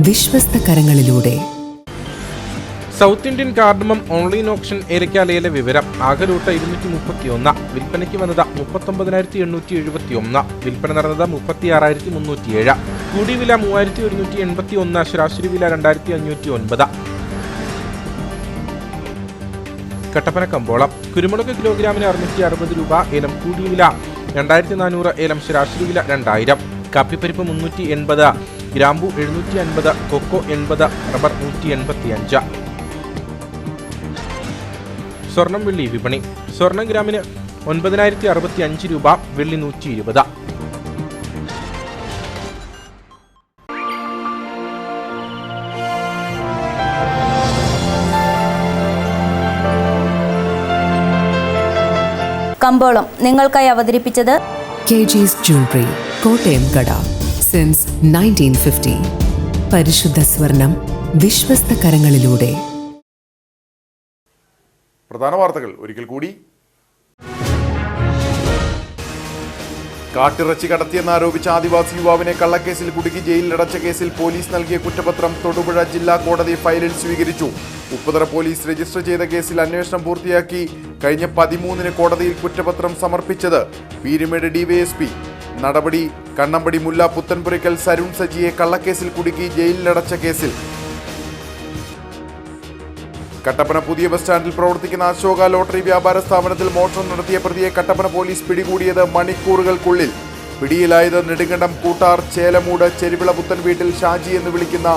വിശ്വസ്ത കരങ്ങളിലൂടെ. South Indian cardamom online option ഏലക്കാലയിലെ വിവരം. ആകെ രൂട്ട 231, വിൽപ്പനയ്ക്ക് വന്നത് 39,871, വിൽപ്പന നടന്നത് 36,307, കൂടിയ വില 3,181, ശരാശരി വില 2,509. കട്ടപ്പന കമ്പോളം. കുരുമുളക് കിലോഗ്രാമിന് 660 രൂപ, ഏലം കൂടിയ വില 2,400, ഏലം ശരാശരി വില 2,000. കാപ്പിപ്പരിപ്പ് 380, ഗ്രാമ്പു 750, കൊക്കോ 80, റബ്ബർ 185. സ്വർണം വെള്ളി വിപണി. സ്വർണം ഗ്രാമിന് 9,065 രൂപ, വെള്ളി 120. കമ്പോളം നിങ്ങൾക്കായി അവതരിപ്പിച്ചത് KG's Jewelry, കോട്ടയം കട. സിൻസ് 1950. പരിശുദ്ധ സ്വർണം വിശ്വസ്ത കരങ്ങളിലൂടെ. പ്രധാന വാർത്തകൾ ഒരിക്കൽ കൂടി. കാട്ടിറച്ചി കടത്തിയെന്നാരോപിച്ച ആദിവാസി യുവാവിനെ കള്ളക്കേസിൽ കുടുക്കി ജയിലിലടച്ച കേസിൽ പോലീസ് നൽകിയ കുറ്റപത്രം തൊടുപുഴ ജില്ലാ കോടതി ഫയലിൽ സ്വീകരിച്ചു. ഉപ്പുതറ പോലീസ് രജിസ്റ്റർ ചെയ്ത കേസിൽ അന്വേഷണം പൂർത്തിയാക്കി കഴിഞ്ഞ 13-ന് കോടതിയിൽ കുറ്റപത്രം സമർപ്പിച്ചത് പീരുമേട് ഡിവൈഎസ്പി. നടപടി കണ്ണമ്പടി മുല്ല പുത്തൻപുരയ്ക്കൽ സരുൺ സജിയെ കള്ളക്കേസിൽ കുടുക്കി ജയിലിലടച്ച കേസിൽ. കട്ടപ്പന പുതിയ ബസ് സ്റ്റാൻഡിൽ പ്രവർത്തിക്കുന്ന അശോക ലോട്ടറി വ്യാപാര സ്ഥാപനത്തിൽ മോഷണം നടത്തിയ പ്രതിയെ കട്ടപ്പന പോലീസ് പിടികൂടിയത് മണിക്കൂറുകൾക്കുള്ളിൽ. പിടിയിലായത് നെടുങ്കണ്ടം കൂട്ടാർ ചേലമൂട് ചെരുവിള പുത്തൻ വീട്ടിൽ ഷാജി എന്ന് വിളിക്കുന്ന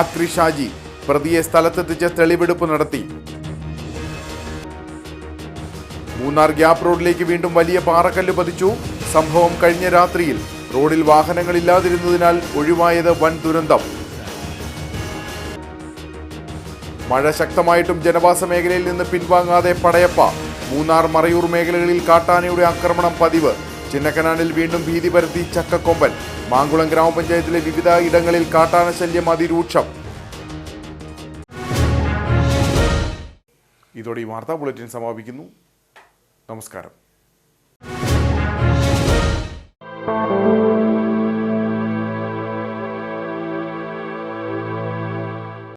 ആക്രി ഷാജി. പ്രതിയെ സ്ഥലത്തെത്തിച്ച് തെളിവെടുപ്പ് നടത്തി. മൂന്നാർ ഗ്യാപ് റോഡിലേക്ക് വീണ്ടും വലിയ പാറക്കല്ല് പതിച്ചു. സംഭവം കഴിഞ്ഞ രാത്രിയിൽ. റോഡിൽ വാഹനങ്ങളില്ലാതിരുന്നതിനാൽ ഒഴിവായത് വൻ ദുരന്തം. മഴ ശക്തമായിട്ടും ജനവാസ മേഖലയിൽ നിന്ന് പിൻവാങ്ങാതെ പടയപ്പ. മൂന്നാർ മറയൂർ മേഖലകളിൽ കാട്ടാനയുടെ ആക്രമണം പതിവ്. ചിന്നക്കനാലിൽ വീണ്ടും ഭീതി പരത്തി ചക്കക്കൊമ്പൻ. മാങ്കുളം ഗ്രാമപഞ്ചായത്തിലെ വിവിധ ഇടങ്ങളിൽ കാട്ടാന ശല്യം അതിരൂക്ഷം. ഇതോടെ ഈ വാർത്താ ബുള്ളറ്റിൻ സമാപിക്കുന്നു. നമസ്കാരം.